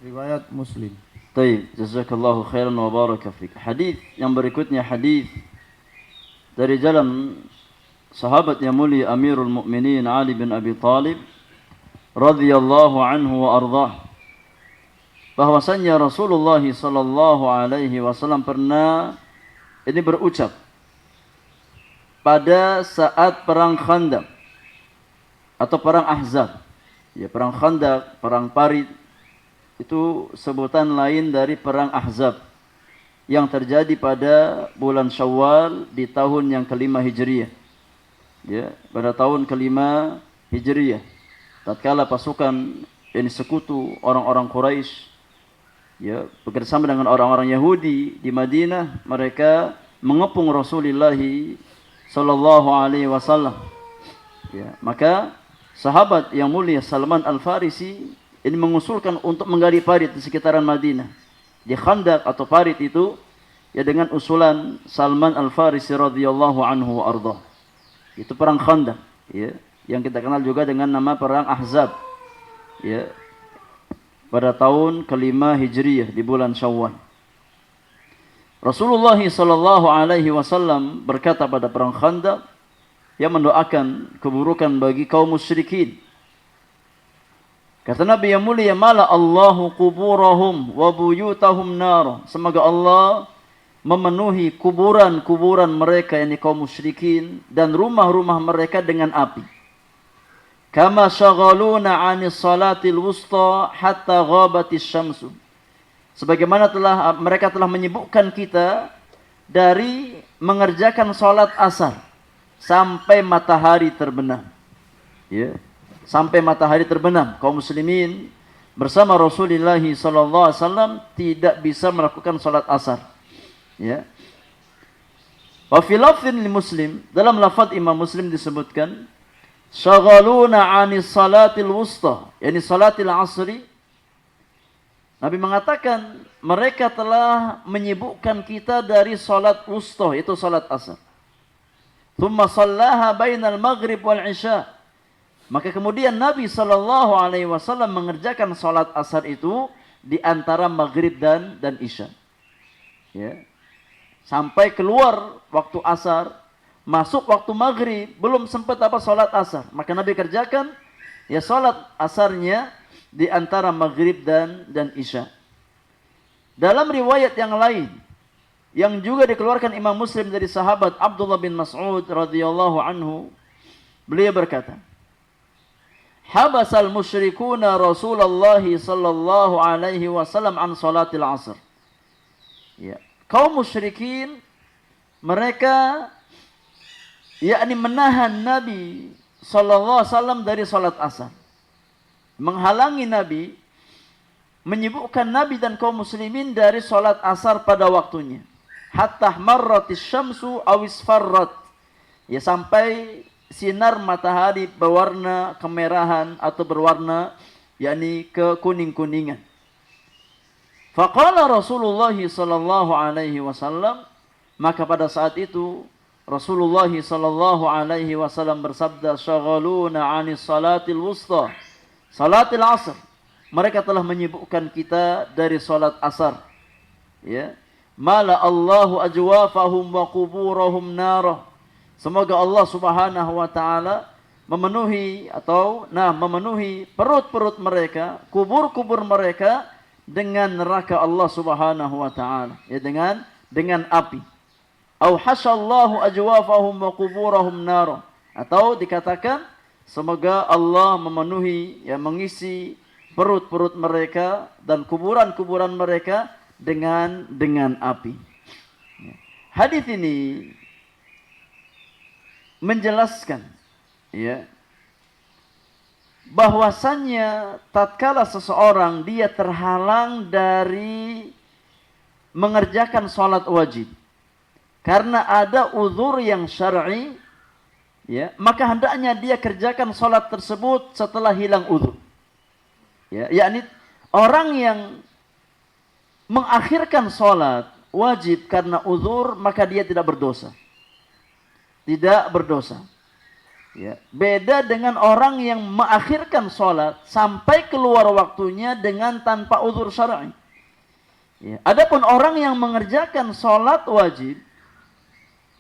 Riwayat Muslim. Baik, jazakallahu khairan wa baraka fik. Hadis yang berikutnya hadis dari jalan sahabat yang mulia Amirul Mukminin Ali bin Abi Thalib radhiyallahu anhu wa ardhah, bahwasanya Rasulullah sallallahu alaihi wasallam pernah ini berucap pada saat perang Khandaq atau perang Ahzab. Ya, perang Khandaq, perang Parit itu sebutan lain dari perang Ahzab, yang terjadi pada bulan Syawal di tahun yang kelima Hijriyah. Ya, pada tahun kelima Hijriyah. Tatkala pasukan yang sekutu orang-orang Quraisy ya bekerjasama dengan orang-orang Yahudi di Madinah, mereka mengepung Rasulullah sallallahu alaihi wasallam. Ya, maka sahabat yang mulia Salman Al-Farisi ini mengusulkan untuk menggali parit di sekitaran Madinah. Di Khandaq atau parit itu ya dengan usulan Salman Al-Farisi radhiyallahu anhu wa ardhah. Itu perang Khandaq ya, yang kita kenal juga dengan nama perang Ahzab. Ya. Pada tahun kelima Hijriyah di bulan Syawal. Rasulullah sallallahu alaihi wasallam berkata pada perang Khandaq yang mendoakan keburukan bagi kaum musyrikin. Kata Nabi yang mulia, mala Allahu kuburahum wa buyutahum nar. Semoga Allah memenuhi kuburan-kuburan mereka, yakni kaum musyrikin, dan rumah-rumah mereka dengan api. Kama syaghaluna 'anis salatil wusta hatta ghabatis syamsu. Sebagaimana mereka telah menyibukkan kita dari mengerjakan salat asar sampai matahari terbenam. Ya. Sampai matahari terbenam, kaum muslimin bersama Rasulullah sallallahu alaihi wasallam tidak bisa melakukan salat asar. Ya. Wa fi lafdhin li Muslim, dalam lafaz Imam Muslim disebutkan syaghaluna 'anis salatil wusta, yakni salatil asri. Nabi mengatakan mereka telah menyibukkan kita dari salat wusta, itu salat asar. Thumma sallaha bainal maghrib wal isya. Maka kemudian Nabi sallallahu alaihi wasallam mengerjakan salat asar itu di antara maghrib dan isya. Ya. Sampai keluar waktu asar, masuk waktu maghrib, belum sempat salat asar. Maka Nabi kerjakan ya salat asarnya di antara maghrib dan isya. Dalam riwayat yang lain yang juga dikeluarkan Imam Muslim dari sahabat Abdullah bin Mas'ud radhiyallahu anhu, beliau berkata, habasal musyrikuna Rasulullah sallallahu alaihi wasallam an salatil asr. Ya, kaum musyrikin mereka yakni menahan Nabi sallallahu alaihi wasallam dari salat asar. Menghalangi Nabi, menyibukkan Nabi dan kaum muslimin dari salat asar pada waktunya. Hatta marratis syamsu aw isfarrat. Ya, sampai sinar matahari berwarna kemerahan atau berwarna yakni kekuning-kuningan. Faqala Rasulullah sallallahu alaihi wasallam, maka pada saat itu Rasulullah sallallahu alaihi wasallam bersabda, syaghaluna 'anis salatil wusta, salatil asr. Mereka telah menyibukkan kita dari salat asar. Ya. Mala Allahu ajwafahum wa quburahum narah. Semoga Allah Subhanahu wa taala memenuhi perut-perut mereka, kubur-kubur mereka dengan neraka Allah Subhanahu wa taala, ya dengan api. Au hasyallahu ajwafahum wa quburahum nar. Atau dikatakan semoga Allah memenuhi mengisi perut-perut mereka dan kuburan-kuburan mereka dengan api. Hadis ini menjelaskan ya bahwasannya tatkala seseorang dia terhalang dari mengerjakan salat wajib karena ada uzur yang syar'i, ya, maka hendaknya dia kerjakan salat tersebut setelah hilang uzur. Ya, yakni orang yang mengakhirkan salat wajib karena uzur, maka dia tidak berdosa. Tidak berdosa. Ya. Beda dengan orang yang mengakhirkan sholat sampai keluar waktunya dengan tanpa uzur syar'i. Ya. Adapun orang yang mengerjakan sholat wajib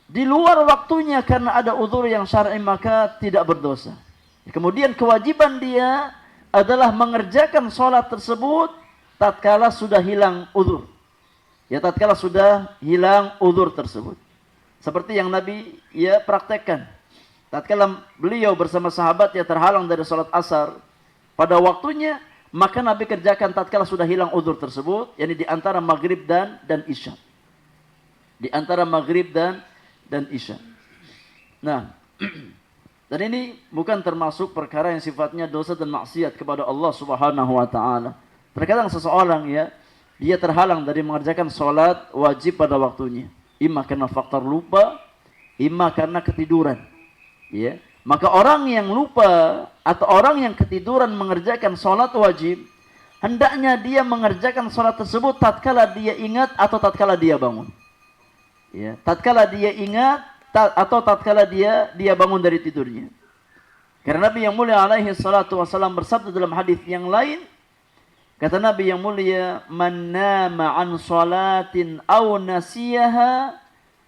di luar waktunya karena ada uzur yang syar'i, maka tidak berdosa. Ya. Kemudian kewajiban dia adalah mengerjakan sholat tersebut tatkala sudah hilang uzur. Ya, tatkala sudah hilang uzur tersebut. Seperti yang Nabi praktekkan. Tatkala beliau bersama sahabatnya terhalang dari salat asar pada waktunya, maka Nabi kerjakan tatkala sudah hilang uzur tersebut, yakni di antara maghrib dan isya. di antara maghrib dan isya. Nah, dan ini bukan termasuk perkara yang sifatnya dosa dan maksiat kepada Allah Subhanahu wa taala. Terkadang seseorang ya, dia terhalang dari mengerjakan sholat wajib pada waktunya. Imma karena faktor lupa, imma karena ketiduran. Ya. Maka orang yang lupa atau orang yang ketiduran mengerjakan sholat wajib, hendaknya dia mengerjakan sholat tersebut tatkala dia ingat atau tatkala dia bangun. Ya, tatkala dia ingat atau tatkala dia bangun dari tidurnya. Karena Nabi yang mulia alaihi salatu wasallam bersabda dalam hadis yang lain, kata Nabi yang mulia, "Man nama an salatin aw nasiyaha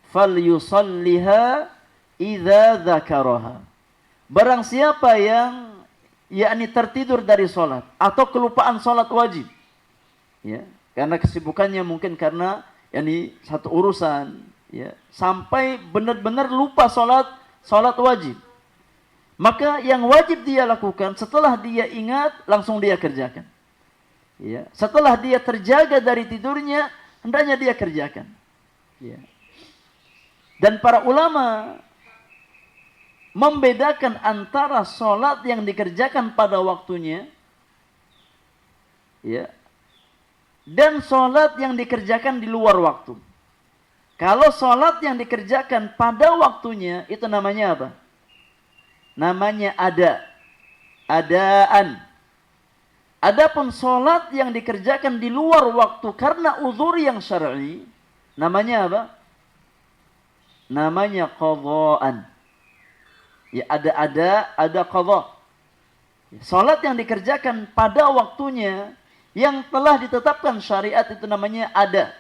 falyusalliha idza dzakaraha." Barang siapa yang yakni tertidur dari salat atau kelupaan salat wajib. Ya, karena kesibukannya mungkin karena yakni satu urusan, ya, sampai benar-benar lupa salat wajib. Maka yang wajib dia lakukan setelah dia ingat langsung dia kerjakan. Ya, setelah dia terjaga dari tidurnya, hendaknya dia kerjakan. Ya. Dan para ulama membedakan antara sholat yang dikerjakan pada waktunya, ya, dan sholat yang dikerjakan di luar waktu. Kalau sholat yang dikerjakan pada waktunya, itu namanya apa? Namanya adaan. Adapun sholat yang dikerjakan di luar waktu karena uzur yang syar'i, namanya apa? Namanya qadhaan. Ya, ada qadha. Salat yang dikerjakan pada waktunya yang telah ditetapkan syariat itu namanya ada.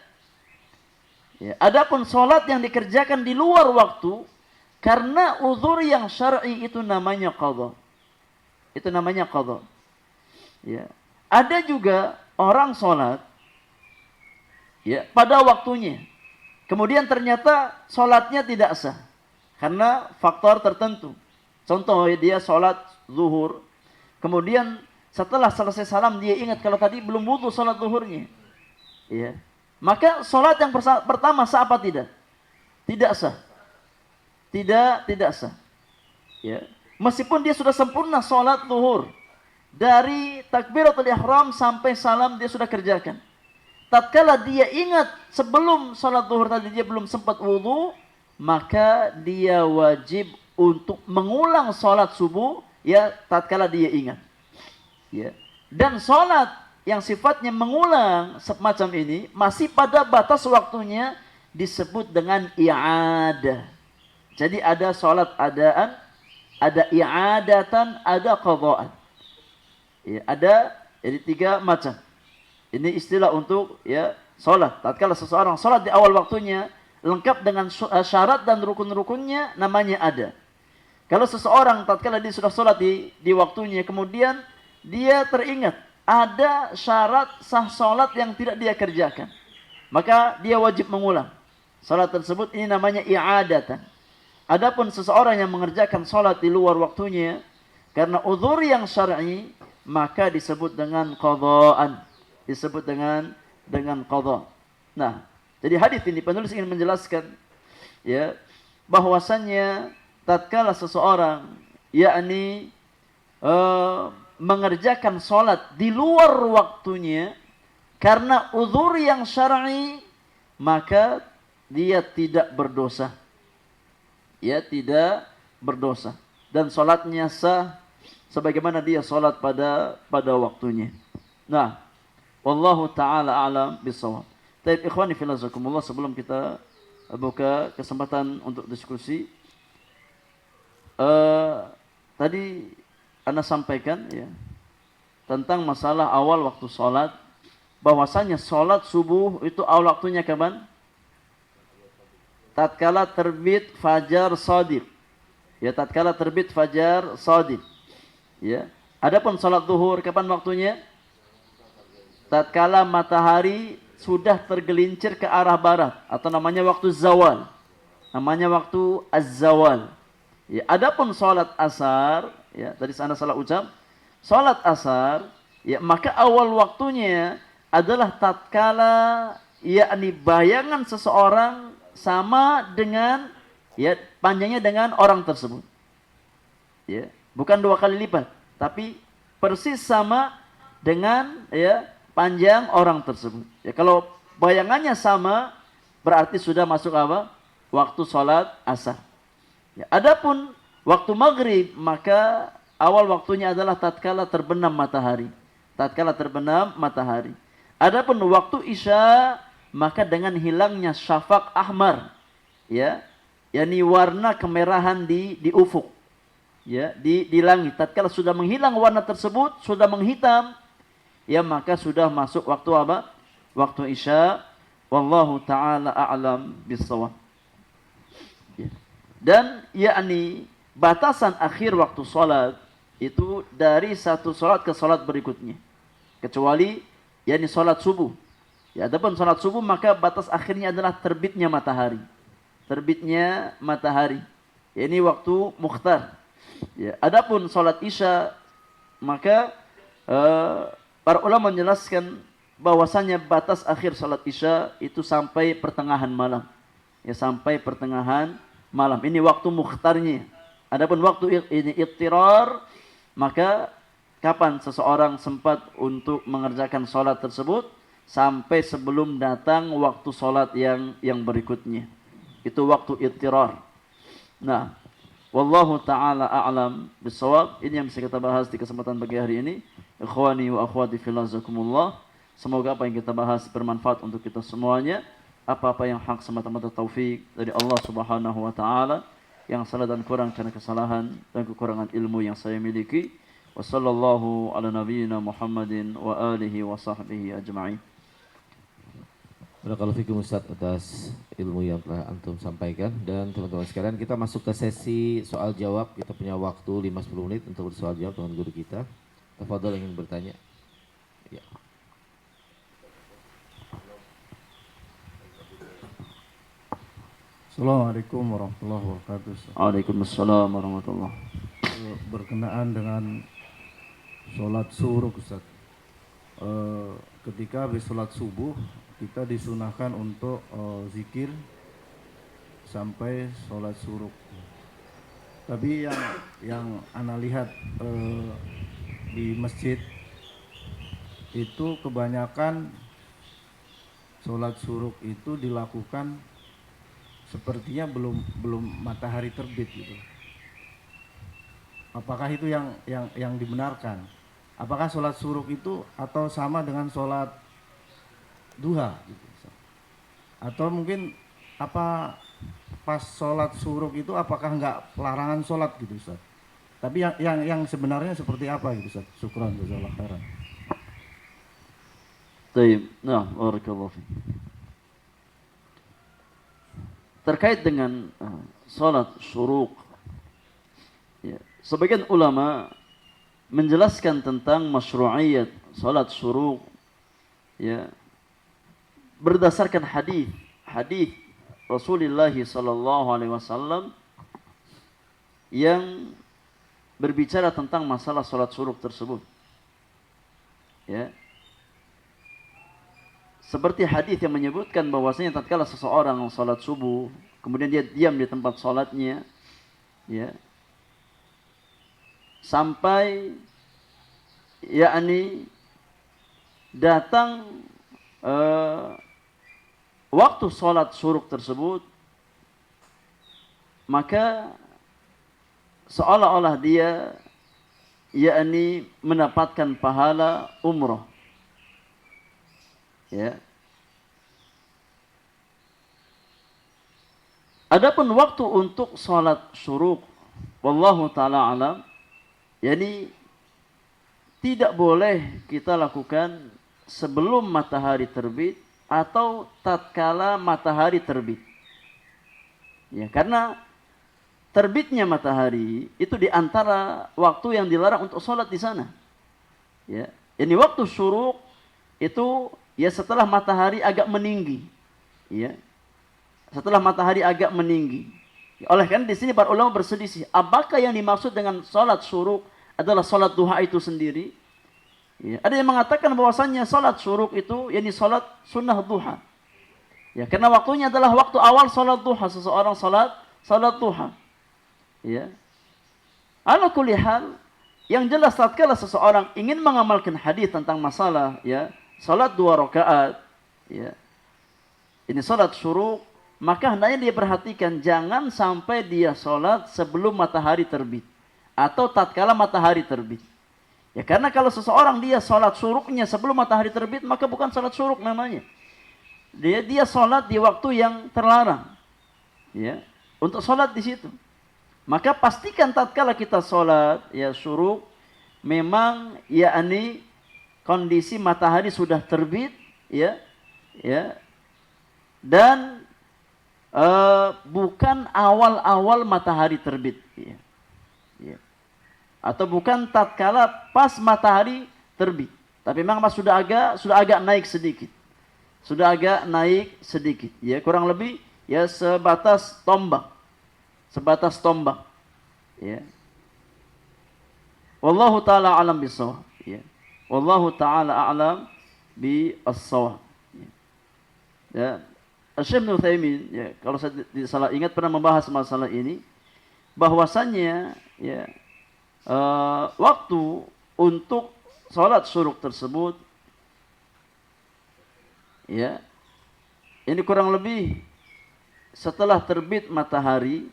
Ya, adapun salat yang dikerjakan di luar waktu karena uzur yang syar'i itu namanya qadha. Itu namanya qadha. Ya. Ada juga orang salat ya pada waktunya. Kemudian ternyata salatnya tidak sah karena faktor tertentu. Contoh, dia sholat zuhur, kemudian setelah selesai salam dia ingat kalau tadi belum wudu sholat zuhurnya. Ya. Maka sholat yang pertama sah apa tidak? Tidak sah. Tidak sah. Ya. Meskipun dia sudah sempurna sholat zuhur, dari takbiratul ihram sampai salam dia sudah kerjakan. Tatkala dia ingat sebelum sholat zuhur tadi dia belum sempat wudu, maka dia wajib untuk mengulang sholat subuh ya tatkala dia ingat. Ya. Dan sholat yang sifatnya mengulang semacam ini masih pada batas waktunya disebut dengan i'adah. Jadi ada sholat adaan, ada i'adatan, ada qadhaan. Ya, ada jadi 3 macam. Ini istilah untuk ya sholat. Tatkala seseorang sholat di awal waktunya lengkap dengan syarat dan rukun-rukunnya, namanya ada. Kalau seseorang tatkala dia sudah sholat di waktunya, kemudian dia teringat ada syarat sah sholat yang tidak dia kerjakan, maka dia wajib mengulang sholat tersebut. Ini namanya i'adatan. Adapun seseorang yang mengerjakan sholat di luar waktunya karena uzur yang syar'i, maka disebut dengan qadhaan. Disebut dengan qadha. Nah, jadi hadis ini penulis ingin menjelaskan ya bahwasannya tatkala seseorang yakni mengerjakan sholat di luar waktunya karena uzur yang syar'i, maka dia tidak berdosa. Ya, tidak berdosa dan sholatnya sah sebagaimana dia sholat pada waktunya. Nah, wallahu taala a'lam bissawab. Baik, ikhwani fillah jazakumullah, sebelum kita buka kesempatan untuk diskusi, tadi Anda sampaikan ya tentang masalah awal waktu sholat, bahwasanya sholat subuh itu awal waktunya kapan? Tatkala terbit fajar shadiq. Ya, tatkala terbit fajar shadiq. Ya. Adapun sholat zuhur kapan waktunya? Tatkala matahari sudah tergelincir ke arah barat, atau namanya waktu zawal. Namanya waktu az-zawal. Ya, adapun sholat asar, ya tadi Anda salah ucap, sholat asar, ya maka awal waktunya adalah tatkala yakni bayangan seseorang sama dengan ya panjangnya dengan orang tersebut. Ya, bukan 2 kali lipat, tapi persis sama dengan ya panjang orang tersebut. Ya, kalau bayangannya sama berarti sudah masuk apa? Waktu sholat asar. Ya, adapun waktu maghrib maka awal waktunya adalah tatkala terbenam matahari. Tatkala terbenam matahari. Adapun waktu isya maka dengan hilangnya syafaq ahmar, ya, yakni warna kemerahan di ufuk, ya, di langit. Tatkala sudah menghilang warna tersebut, sudah menghitam, ya maka sudah masuk waktu apa? Waktu isya. Wallahu taala a'lam bissawab. Ya. Dan yakni batasan akhir waktu salat itu dari satu salat ke salat berikutnya, kecuali yakni salat subuh. Ya, adapun salat subuh maka batas akhirnya adalah terbitnya matahari. Terbitnya matahari. Ya, ini waktu mukhtar. Ya, adapun salat isya maka para ulama menjelaskan bahwasanya batas akhir salat isya itu sampai pertengahan malam. Ya, sampai pertengahan malam. Ini waktu mukhtarnya. Adapun waktu ini ittirar, maka kapan seseorang sempat untuk mengerjakan salat tersebut sampai sebelum datang waktu salat yang berikutnya. Itu waktu ittirar. Nah, wallahu taala a'lam bissawab. Ini yang bisa kita bahas di kesempatan pagi hari ini. Ikhwani wa akhwati fillah jazakumullah. Semoga apa yang kita bahas bermanfaat untuk kita semuanya. Apa-apa yang hak semata-mata taufik dari Allah Subhanahu wa taala, yang salah dan kurang karena kesalahan dan kekurangan ilmu yang saya miliki. Wassallallahu ala nabiyyina Muhammadin wa alihi wa sahbihi ajma'in. Barakallahu fikum Ustaz atas ilmu yang telah antum sampaikan. Dan teman-teman sekalian, kita masuk ke sesi soal jawab. Kita punya waktu 5-10 menit untuk bersoal jawab dengan guru kita. Tafadhol ingin bertanya. Ya. Assalamualaikum warahmatullahi wabarakatuh. Waalaikumsalam warahmatullahi. Berkenaan dengan sholat suruh, Ustaz. Ketika habis sholat subuh kita disunahkan untuk zikir sampai sholat suruh. Tapi yang ana lihat di masjid itu kebanyakan sholat suruh itu dilakukan sepertinya belum matahari terbit gitu. Apakah itu yang dibenarkan? Apakah sholat suruh itu atau sama dengan sholat duha gitu, atau mungkin apa pas sholat suruh itu apakah enggak larangan sholat gitu, Ustaz? Tapi yang sebenarnya seperti apa gitu, Ustaz? Syukran jazakallahu khairan. Baik, nah, barakallahu fiik. Terkait dengan salat syuruq, ya, sebagian ulama menjelaskan tentang masyru'iyat salat syuruq, ya, berdasarkan hadis Rasulullah sallallahu alaihi wasallam yang berbicara tentang masalah salat syuruq tersebut. Ya. Seperti hadis yang menyebutkan bahwasanya tatkala seseorang salat subuh, kemudian dia diam di tempat salatnya, ya, sampai yakni datang waktu salat syuruq tersebut, maka seolah-olah dia yakni mendapatkan pahala umrah. Ya. Adapun waktu untuk salat syuruq, wallahu taala alam, yakni tidak boleh kita lakukan sebelum matahari terbit atau tatkala matahari terbit. Ya, karena terbitnya matahari itu di antara waktu yang dilarang untuk salat di sana. Ya, ini waktu syuruq itu ya setelah matahari agak meninggi. Ya. Setelah matahari agak meninggi. Oleh karena di sini para ulama berselisih, apakah yang dimaksud dengan salat syuruq adalah salat duha itu sendiri? Ya, ada yang mengatakan bahwasannya salat syuruq itu yakni salat sunnah duha. Ya, karena waktunya adalah waktu awal salat duha, seseorang salat duha. Ya. Ala kulli hal, yang jelas tatkala seseorang ingin mengamalkan hadis tentang masalah ya, salat 2 rakaat, ya. Ini salat syuruk, maka hendaknya dia perhatikan jangan sampai dia salat sebelum matahari terbit atau tatkala matahari terbit. Ya, karena kalau seseorang dia salat syuruknya sebelum matahari terbit, maka bukan salat syuruk namanya. Dia salat di waktu yang terlarang. Ya, untuk salat di situ. Maka pastikan tatkala kita salat ya syuruk, memang yakni kondisi matahari sudah terbit, ya, ya, dan bukan awal-awal matahari terbit, ya, ya, atau bukan tatkala pas matahari terbit, tapi memang sudah agak naik sedikit, ya, kurang lebih ya sebatas tombak, ya. Wallahu taala alam bisawab, ya. Wallahu taala a'lam bis-shawab. Ya. Syekh Ibnu Utsaimin, ya, kalau saya salah ingat pernah membahas masalah ini, bahwasannya ya waktu untuk salat syuruk tersebut, ya, ini kurang lebih setelah terbit matahari,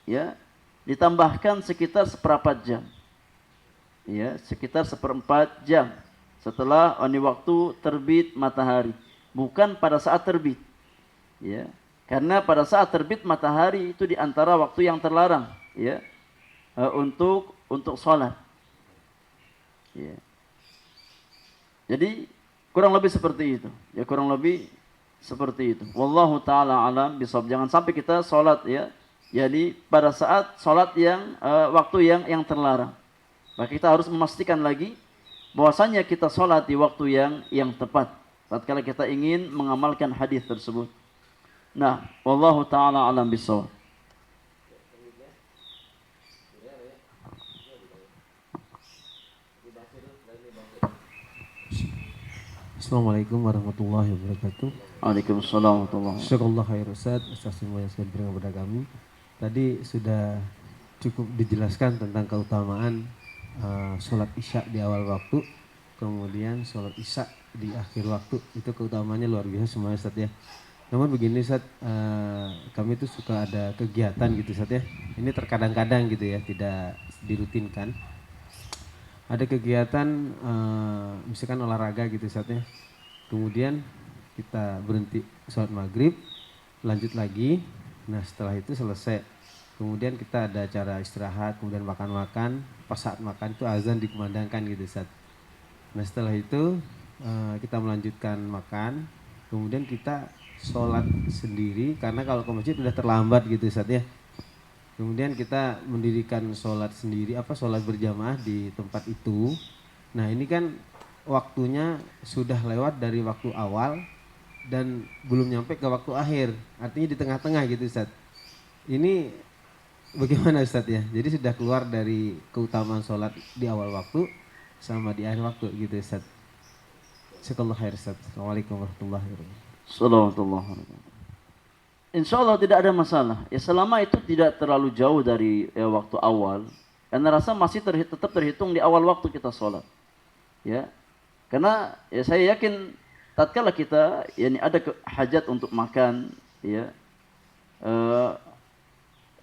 ya, ditambahkan sekitar seperempat jam. Ya, sekitar seperempat jam setelah waktu terbit matahari, bukan pada saat terbit. Ya, karena pada saat terbit matahari itu di antara waktu yang terlarang, ya, untuk salat. Ya. Jadi kurang lebih seperti itu. Ya, kurang lebih seperti itu. Wallahu taala alam bisawab. Jangan sampai kita salat, ya, jadi pada saat salat yang waktu yang terlarang. Maka kita harus memastikan lagi bahwasanya kita salat di waktu yang tepat tatkala kita ingin mengamalkan hadis tersebut. Nah, wallahu taala alam bisawab. Assalamualaikum warahmatullahi wabarakatuh. Waalaikumsalam warahmatullahi wabarakatuh. Jazakallah khair Ustaz atas ilmu yang sudah diberikan kepada kami. Tadi sudah cukup dijelaskan tentang keutamaan sholat isya di awal waktu, kemudian sholat isya di akhir waktu. Itu keutamaannya luar biasa semuanya Ustaz, ya. Namun begini Ustaz, kami itu suka ada kegiatan gitu Ustaz, ya. Ini terkadang-kadang gitu ya, tidak dirutinkan. Ada kegiatan misalkan olahraga gitu Ustaz, ya. Kemudian kita berhenti sholat maghrib, lanjut lagi. Nah setelah itu selesai, kemudian kita ada acara istirahat, kemudian makan-makan. Pas saat makan itu azan dikumandangkan gitu Ustaz. Nah setelah itu kita melanjutkan makan, kemudian kita sholat sendiri, karena kalau ke masjid udah terlambat gitu Ustaz, ya. Kemudian kita mendirikan sholat sendiri, sholat berjamaah di tempat itu. Nah ini kan waktunya sudah lewat dari waktu awal dan belum nyampe ke waktu akhir, artinya di tengah-tengah gitu Ustaz. Ini bagaimana Ustaz, ya? Jadi sudah keluar dari keutamaan sholat di awal waktu sama di akhir waktu gitu Ustaz. Jazakallahu khair Ustaz. Assalamualaikum warahmatullahi wabarakatuh. Assalamualaikum. Insya Allah tidak ada masalah. Ya selama itu tidak terlalu jauh dari waktu awal, karena rasa masih tetap terhitung di awal waktu kita sholat. Ya, karena ya saya yakin tatkala kita ada hajat untuk makan, ya,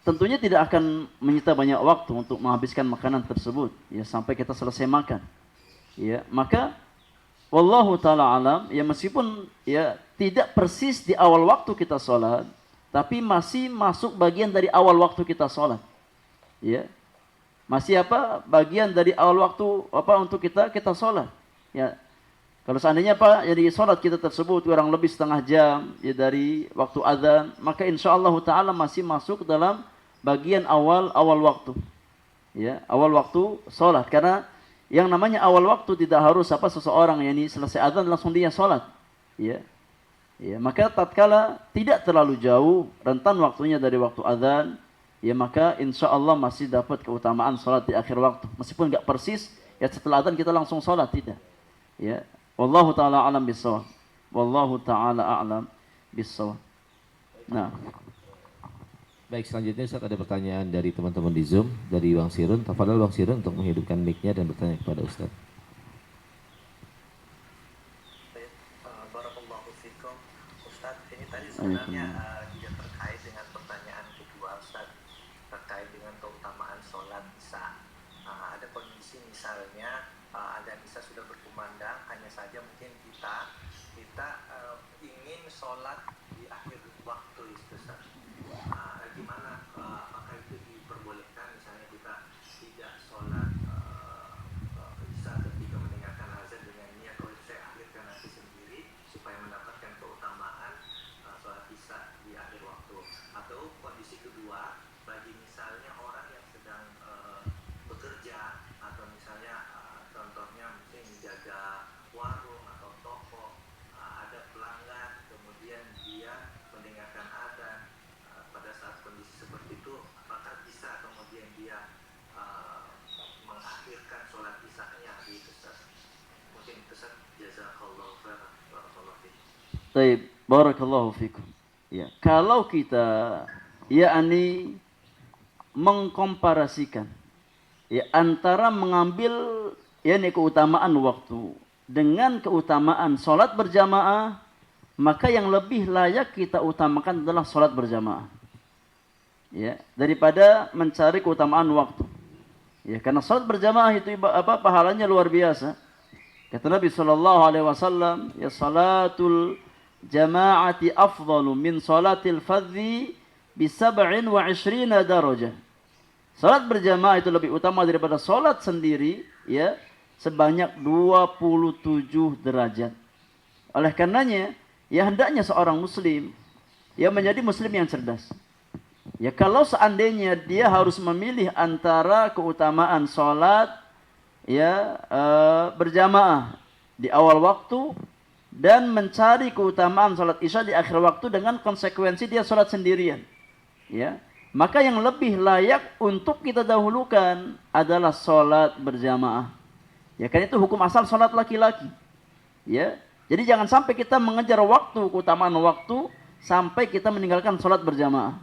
tentunya tidak akan menyita banyak waktu untuk menghabiskan makanan tersebut, ya, sampai kita selesai makan. Ya, maka wallahu taala alam, ya meskipun ya tidak persis di awal waktu kita sholat, tapi masih masuk bagian dari awal waktu kita sholat. Ya, masih bagian dari awal waktu untuk kita sholat. Ya, kalau seandainya jadi sholat kita tersebut kurang lebih setengah jam ya dari waktu azan, maka insyaallah taala masih masuk dalam bagian awal waktu. Ya, awal waktu sholat, karena yang namanya awal waktu tidak harus seseorang selesai azan langsung dia sholat. Ya. Ya, maka tatkala tidak terlalu jauh rentan waktunya dari waktu azan, ya maka insya Allah masih dapat keutamaan sholat di akhir waktu. Meskipun nggak persis, ya setelah azan kita langsung sholat, tidak. Ya, wallahu taala alam bisawab. Wallahu taala a'lam bis-shawab. Nah, Baik, selanjutnya Ustaz ada pertanyaan dari teman-teman di Zoom dari Bang Sirun. Tafadhol Bang Sirun untuk menghidupkan mic-nya dan bertanya kepada Ustaz. Barakallahu fikum. Ustaz, ini tadi sebenarnya juga terkait dengan pertanyaan kedua Ustaz, terkait dengan keutamaan sholat isya. Ada kondisi misalnya ada isya sudah berkumandang, hanya saja mungkin kita ingin sholat di akhir waktu itu Ustaz. Gimana apakah itu diperbolehkan misalnya kita tidak sholat isya ketika mendengarkan azan dengan niat saya akhirkan nanti sendiri supaya mendapatkan keutamaan sholat isya di akhir waktu. Atau kondisi kedua, bagi misalnya orang yang sedang bekerja atau misalnya contohnya mungkin menjaga warung atau toko, ada pelanggan, kemudian dia mendengarkan azan. Pada saat kondisi seperti itu, apakah bisa kemudian dia mengakhirkan sholat isya-nya di Ustaz? Mungkin Ustaz, jazakallahu khairan, barakallahu fiik. baik, barakallahu fikum. Ya, kalau kita yakni mengkomparasikan ya antara mengambil yakni keutamaan waktu dengan keutamaan sholat berjamaah, maka yang lebih layak kita utamakan adalah sholat berjamaah. Ya, daripada mencari keutamaan waktu. Ya, karena sholat berjamaah itu pahalanya luar biasa. Kata Nabi sallallahu alaihi wasallam, ya salatul jama'ati afdalu min salatil fadhi bi 27 darajah. Salat berjamaah itu lebih utama daripada salat sendiri ya sebanyak 27 derajat. Oleh karenanya, ya hendaknya seorang muslim ya menjadi muslim yang cerdas. Ya kalau seandainya dia harus memilih antara keutamaan salat ya berjamaah di awal waktu dan mencari keutamaan salat isya di akhir waktu dengan konsekuensi dia salat sendirian. Ya, maka yang lebih layak untuk kita dahulukan adalah salat berjamaah. Ya kan itu hukum asal salat laki-laki. Ya. Jadi jangan sampai kita mengejar waktu, keutamaan waktu sampai kita meninggalkan salat berjamaah.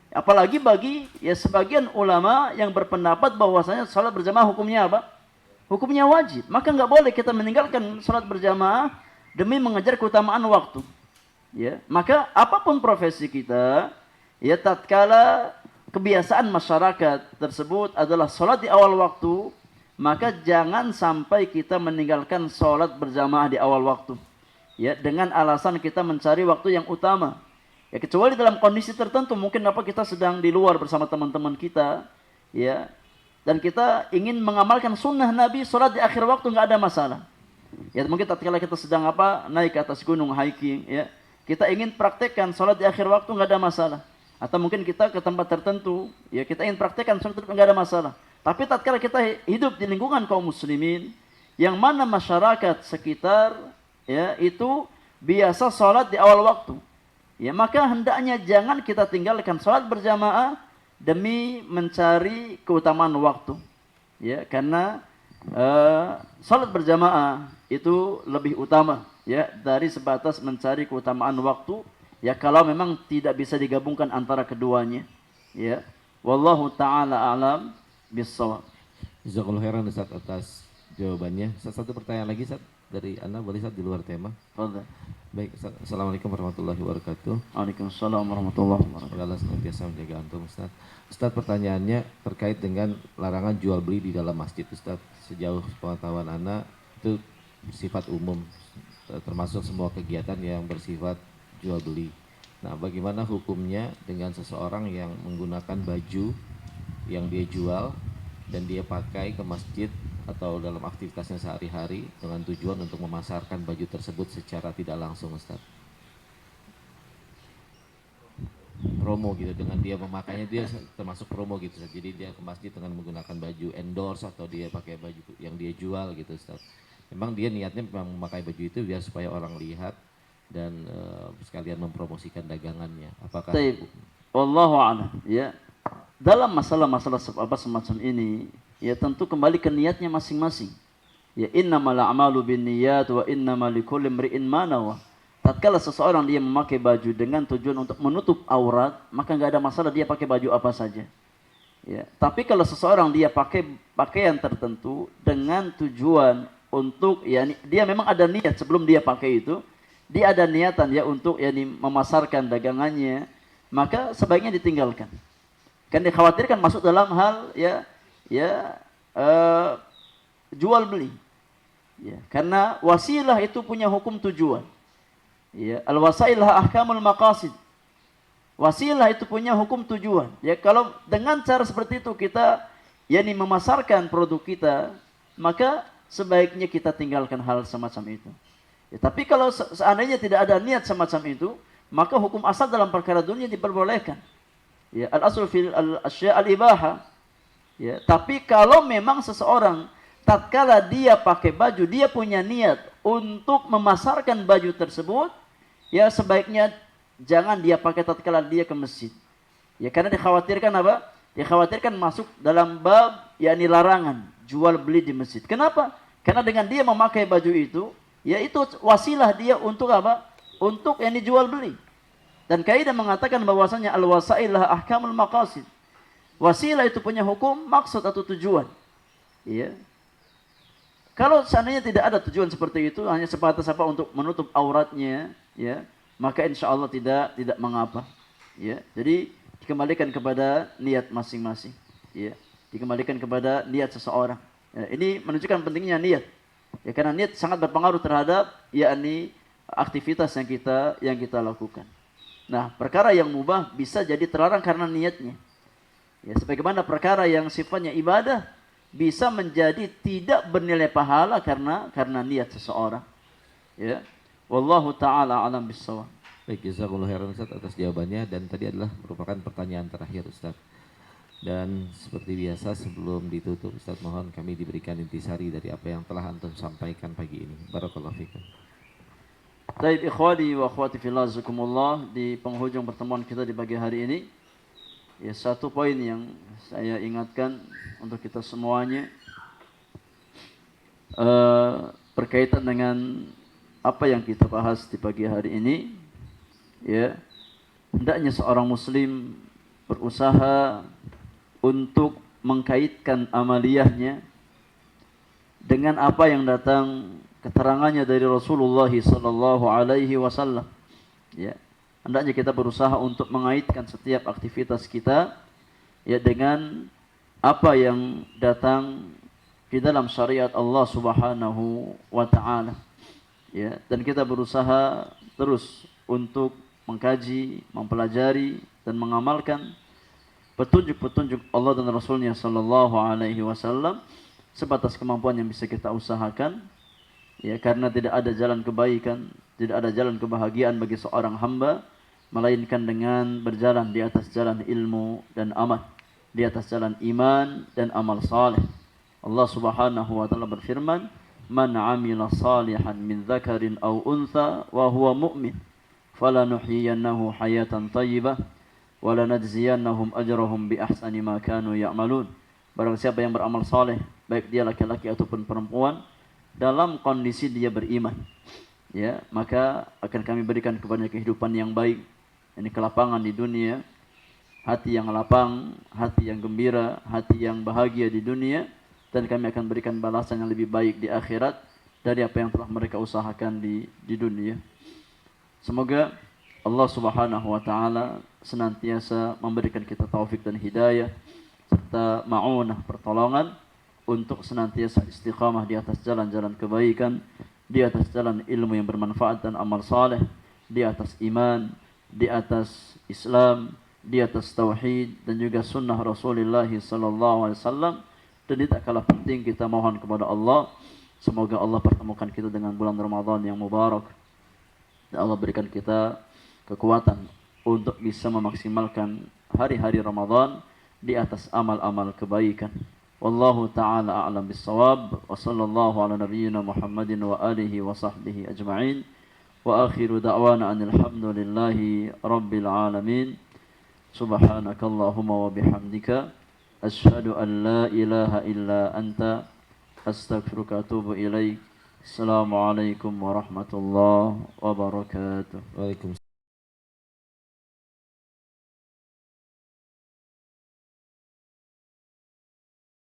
Apalagi bagi ya sebagian ulama yang berpendapat bahwasanya salat berjamaah hukumnya apa? Hukumnya wajib. Maka nggak boleh kita meninggalkan salat berjamaah demi mengejar keutamaan waktu. Ya, maka apapun profesi kita, ya tatkala kebiasaan masyarakat tersebut adalah salat di awal waktu, maka jangan sampai kita meninggalkan salat berjamaah di awal waktu. Ya, dengan alasan kita mencari waktu yang utama. Ya kecuali dalam kondisi tertentu mungkin kita sedang di luar bersama teman-teman kita, ya. Dan kita ingin mengamalkan sunnah Nabi, salat di akhir waktu nggak ada masalah. Ya mungkin tatkala kita sedang naik ke atas gunung hiking, ya. Kita ingin praktekkan salat di akhir waktu nggak ada masalah. Atau mungkin kita ke tempat tertentu, ya kita ingin praktekkan salat nggak ada masalah. Tapi tatkala kita hidup di lingkungan kaum muslimin yang mana masyarakat sekitar ya itu biasa salat di awal waktu. Ya maka hendaknya jangan kita tinggalkan salat berjamaah demi mencari keutamaan waktu. Ya karena salat berjamaah itu lebih utama ya dari sebatas mencari keutamaan waktu ya kalau memang tidak bisa digabungkan antara keduanya. Ya wallahu taala alam bis-shawab. Jazakallahu khairan Ustaz atas jawabannya. Satu pertanyaan lagi Ustaz dari Anda, boleh Ustaz di luar tema? Fadhil. Baik, Assalamualaikum warahmatullahi wabarakatuh. Waalaikumsalam warahmatullahi wabarakatuh. Allah senantiasa menjaga antum Ustaz. Ustaz pertanyaannya terkait dengan larangan jual beli di dalam masjid Ustaz. Sejauh pengetahuan Anda itu bersifat umum, termasuk semua kegiatan yang bersifat jual beli. Nah, bagaimana hukumnya dengan seseorang yang menggunakan baju yang dia jual dan dia pakai ke masjid atau dalam aktivitasnya sehari-hari dengan tujuan untuk memasarkan baju tersebut secara tidak langsung Ustaz? Promo gitu, dengan dia memakainya dia termasuk promo gitu Ustaz. Jadi dia ke masjid dengan menggunakan baju endorse atau dia pakai baju yang dia jual gitu Ustaz. Memang dia niatnya memang memakai baju itu biar supaya orang lihat dan sekalian mempromosikan dagangannya. Apakah wallahu a'lam ya. Dalam masalah-masalah semacam ini ya tentu kembali ke niatnya masing-masing. Ya innamal a'malu binniyat wa innamal likulli imri'in ma nawa. tatkala seseorang dia memakai baju dengan tujuan untuk menutup aurat, maka nggak ada masalah dia pakai baju apa saja. Ya, tapi kalau seseorang dia pakai pakaian tertentu dengan tujuan untuk, ya dia memang ada niat sebelum dia pakai itu, dia ada niatan ya untuk memasarkan dagangannya, maka sebaiknya ditinggalkan. Kan dikhawatirkan masuk dalam hal jual beli. Ya, karena wasilah itu punya hukum tujuan. Ya, al-wasailah ahkamul maqasid. Wasilah itu punya hukum tujuan. Ya, kalau dengan cara seperti itu kita memasarkan produk kita, maka sebaiknya kita tinggalkan hal semacam itu. Ya, tapi kalau seandainya tidak ada niat semacam itu, maka hukum asal dalam perkara dunia diperbolehkan. Ya, al-asl fil asya' al-ibaha. Ya, tapi kalau memang seseorang tatkala dia pakai baju, dia punya niat untuk memasarkan baju tersebut, ya sebaiknya jangan dia pakai tatkala dia ke masjid. Ya, karena dikhawatirkan apa? Dikhawatirkan masuk dalam bab larangan jual beli di masjid. Kenapa? Karena dengan dia memakai baju itu, ya itu wasilah dia untuk apa? Untuk jual beli. Dan kaidah mengatakan bahwasanya al-wasailah ahkamul maqasid. Wasilah itu punya hukum maksud atau tujuan. Ya. Kalau seandainya tidak ada tujuan seperti itu, hanya sebatas apa untuk menutup auratnya, ya, maka insya Allah tidak mengapa. Ya, jadi dikembalikan kepada niat masing-masing. Ya, dikembalikan kepada niat seseorang. Ya, ini menunjukkan pentingnya niat. Ya, karena niat sangat berpengaruh terhadap aktivitas yang kita lakukan. Nah, perkara yang mubah bisa jadi terlarang karena niatnya. Ya, sebagaimana perkara yang sifatnya ibadah bisa menjadi tidak bernilai pahala karena niat seseorang. Ya. Wallahu taala alam bissawab. Baik, jazakumullah khairan Ustaz atas jawabannya, dan tadi adalah merupakan pertanyaan terakhir Ustaz. Dan seperti biasa sebelum ditutup Ustaz, mohon kami diberikan intisari dari apa yang telah antum sampaikan pagi ini. Barakallahu fikum. Baik, ikhwani wa akhwati fillah, jazakumullah, di penghujung pertemuan kita di pagi hari ini, ya satu poin yang saya ingatkan untuk kita semuanya berkaitan dengan apa yang kita bahas di pagi hari ini, ya, hendaknya seorang muslim berusaha untuk mengkaitkan amaliyahnya dengan apa yang datang keterangannya dari Rasulullah sallallahu alaihi wasallam. Ya, hendaknya kita berusaha untuk mengaitkan setiap aktivitas kita ya dengan apa yang datang di dalam syariat Allah Subhanahu wa taala. Ya, dan kita berusaha terus untuk mengkaji, mempelajari dan mengamalkan petunjuk-petunjuk Allah dan Rasulnya sallallahu alaihi wasallam sebatas kemampuan yang bisa kita usahakan. Ya, karena tidak ada jalan kebaikan, tidak ada jalan kebahagiaan bagi seorang hamba melainkan dengan berjalan di atas jalan ilmu dan amal, di atas jalan iman dan amal saleh. Allah Subhanahu wa taala berfirman, "Man 'amila salihan min dzakarin aw untha wa huwa mu'min, falanuhyiyannahu hayatan thayyibah wa lanajziyannahum ajrahum bi ahsani ma kanu ya'malun." Barang siapa yang beramal saleh, baik dia laki-laki ataupun perempuan, dalam kondisi dia beriman, ya, maka akan kami berikan kepadanya kehidupan yang baik, ini kelapangan di dunia, hati yang lapang, hati yang gembira, hati yang bahagia di dunia, dan kami akan berikan balasan yang lebih baik di akhirat dari apa yang telah mereka usahakan di dunia. Semoga Allah Subhanahu wa taala senantiasa memberikan kita taufik dan hidayah serta ma'unah, pertolongan untuk senantiasa istiqamah di atas jalan-jalan kebaikan, di atas jalan ilmu yang bermanfaat dan amal saleh, di atas iman, di atas Islam, di atas tauhid dan juga sunnah Rasulullah sallallahu alaihi wasallam. Dan tidak kalah penting kita mohon kepada Allah, semoga Allah pertemukan kita dengan bulan Ramadan yang mubarak, dan Allah berikan kita kekuatan untuk bisa memaksimalkan hari-hari Ramadan di atas amal-amal kebaikan. Wallahu ta'ala a'lam bis-shawab, wa sallallahu ala nabiyyina Muhammadin wa alihi wa sahbihi ajma'in, wa akhiru da'wana anil hamdulillahi rabbil alamin. Subhanakallahumma wa bihamdika asyhadu an la ilaha illa anta astaghfiruka wa atubu ilaik. Assalamualaikum warahmatullahi wabarakatuh. Waalaikumsalam.